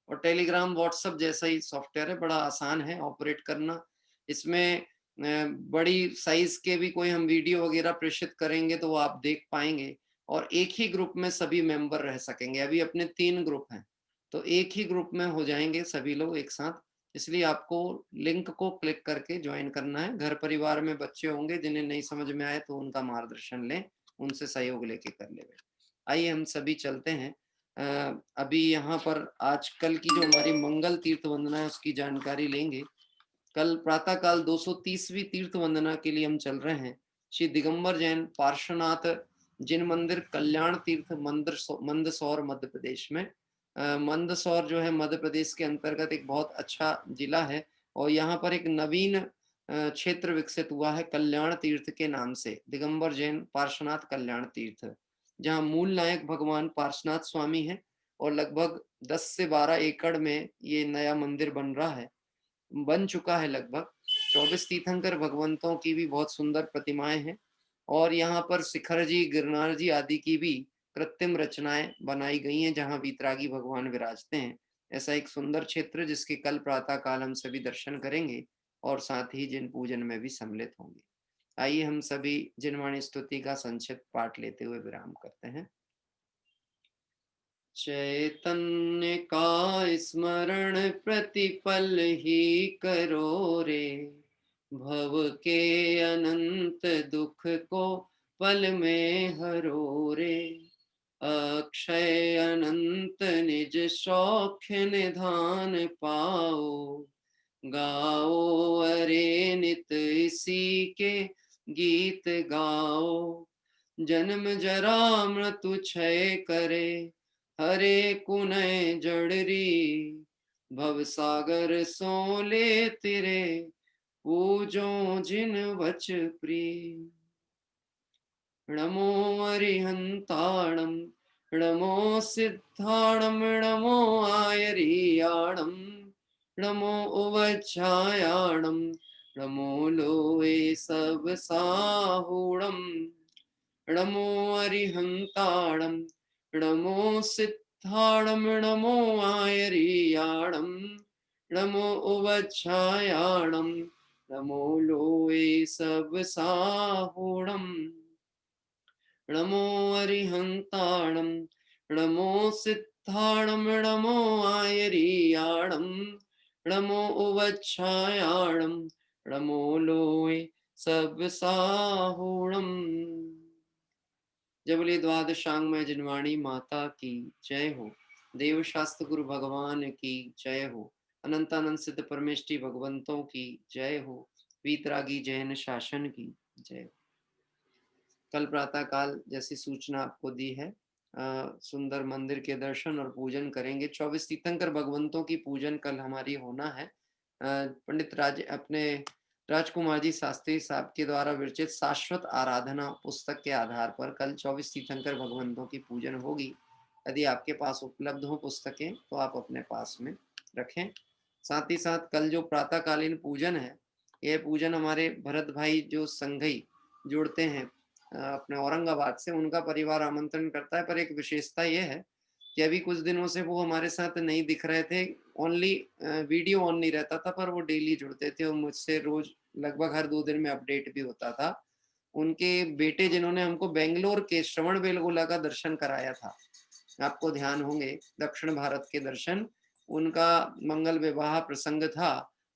और टेलीग्राम व्हाट्सएप जैसा ही सॉफ्टवेयर है, बड़ा आसान है ऑपरेट करना। इसमें बड़ी साइज के भी कोई हम वीडियो वगैरह प्रेषित करेंगे तो वो आप देख पाएंगे, और एक ही ग्रुप में सभी मेंबर रह सकेंगे। अभी अपने 3 ग्रुप हैं, तो एक ही ग्रुप में हो जाएंगे सभी लोग एक साथ। इसलिए आपको लिंक को क्लिक करके ज्वाइन करना है। घर परिवार में बच्चे होंगे जिन्हें नहीं समझ में आए तो उनका मार्गदर्शन लें, उनसे सहयोग लेके कर ले। आइए हम सभी चलते हैं। अभी यहाँ पर आजकल की जो हमारी मंगल तीर्थ वंदना है उसकी जानकारी लेंगे। कल प्रातः काल 230वीं तीर्थ वंदना के लिए हम चल रहे हैं श्री दिगंबर जैन पार्श्वनाथ जिन मंदिर, कल्याण तीर्थ मंदसौर मध्य प्रदेश में। मंदसौर जो है मध्य प्रदेश के अंतर्गत एक बहुत अच्छा जिला है और यहाँ पर एक नवीन क्षेत्र विकसित हुआ है कल्याण तीर्थ के नाम से, दिगंबर जैन पार्श्वनाथ कल्याण तीर्थ, जहाँ मूल नायक भगवान पार्श्वनाथ स्वामी है और लगभग 10 से 12 एकड़ में ये नया मंदिर बन चुका है। लगभग 24 तीर्थंकर भगवंतों की भी बहुत सुंदर प्रतिमाएं हैं और यहाँ पर शिखर जी, गिरनार जी आदि की भी कृत्रिम रचनाएं बनाई गई हैं जहाँ वीतरागी भगवान विराजते हैं। ऐसा एक सुंदर क्षेत्र जिसके कल प्रातः काल हम सभी दर्शन करेंगे और साथ ही जिन पूजन में भी सम्मिलित होंगे। आइए हम सभी जिनवाणी स्तुति का संक्षिप्त पाठ लेते हुए विराम करते हैं। चैतन्य का स्मरण प्रतिपल ही करो रे, भव के अनंत दुख को पल में हरो रे। अक्षय अनंत निज सौख्य निधान पाओ, गाओ अरे नित इसी के गीत गाओ। जन्म जरा मृत्यु क्षय करे, हरे कुनय जड़री। भव सागर सो ले तिरे, पूजो जिन वच प्रिय। नमो अरिहंताणम, नमो सिद्धाणम, नमो आयरियाणम, नमो उवच्छायाणम, नमो लोए सब साहूणम। नमो अरिहंताणम, नमो सिद्धाणम, नमो आयरियाणम, नमो उवच्छायाणम, नमो लोए सब साहूणम। नमो अरिहंताणम, नमो सिद्धाणम, नमो आयरियाणम, नमो उवच्छायाणम, नमो लोए सब साहूणम। जय बोले द्वादशांग में जिनवाणी माता की जय हो। देव शास्त्र गुरु भगवान की जय हो। अनंत अनंत सिद्ध परमेष्टि भगवंतों की जय हो। वीतरागी जैन शासन की जय हो। कल प्रातः काल जैसी सूचना आपको दी है, सुंदर मंदिर के दर्शन और पूजन करेंगे। 24 तीर्थंकर भगवंतों की पूजन कल हमारी होना है। पंडित राजकुमार जी शास्त्री साहब के द्वारा विरचित शाश्वत आराधना पुस्तक के आधार पर कल 24 तीर्थंकर भगवंतों की पूजन होगी। यदि आपके पास उपलब्ध हो पुस्तकें तो आप अपने पास में रखें। साथ ही साथ कल जो प्रातःकालीन पूजन है, यह पूजन हमारे भरत भाई जो संघई जुड़ते हैं अपने औरंगाबाद से, उनका परिवार आमंत्रण करता है। पर एक विशेषता यह है कि अभी कुछ दिनों से वो हमारे साथ नहीं दिख रहे थे, ओनली वीडियो ऑन नहीं रहता था, पर वो डेली जुड़ते थे और मुझसे रोज लगभग हर 2 दिन में अपडेट भी होता था। उनके बेटे जिन्होंने हमको बेंगलोर के श्रवण बेलगोला का दर्शन कराया था, आपको ध्यान होंगे, दक्षिण भारत के दर्शन, उनका मंगल विवाह प्रसंग था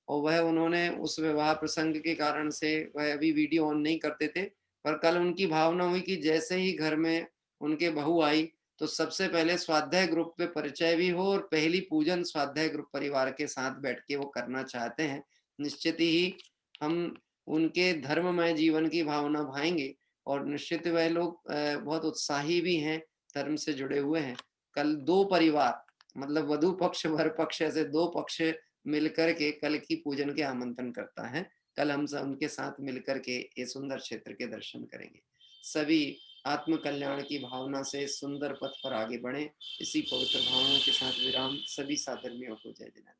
और वह उन्होंने उस विवाह प्रसंग के कारण से वह अभी वीडियो ऑन नहीं करते थे। पर कल उनकी भावना हुई कि जैसे ही घर में उनके बहू आई तो सबसे पहले स्वाध्याय ग्रुप पे परिचय भी हो और पहली पूजन स्वाध्याय ग्रुप परिवार के साथ बैठ के वो करना चाहते हैं। निश्चित ही हम उनके धर्ममय जीवन की भावना भाएंगे और निश्चित वह लोग बहुत उत्साही भी हैं, धर्म से जुड़े हुए हैं। कल 2 परिवार मतलब वधु पक्ष वर पक्ष ऐसे 2 पक्ष मिलकर के कल की पूजन के आमंत्रण करता है। कल हम सब उनके साथ मिलकर के ये सुंदर क्षेत्र के दर्शन करेंगे। सभी आत्म कल्याण की भावना से सुंदर पथ पर आगे बढ़े। इसी पवित्र भावना के साथ विराम। सभी साधर्मियों को जय जिनेंद्र।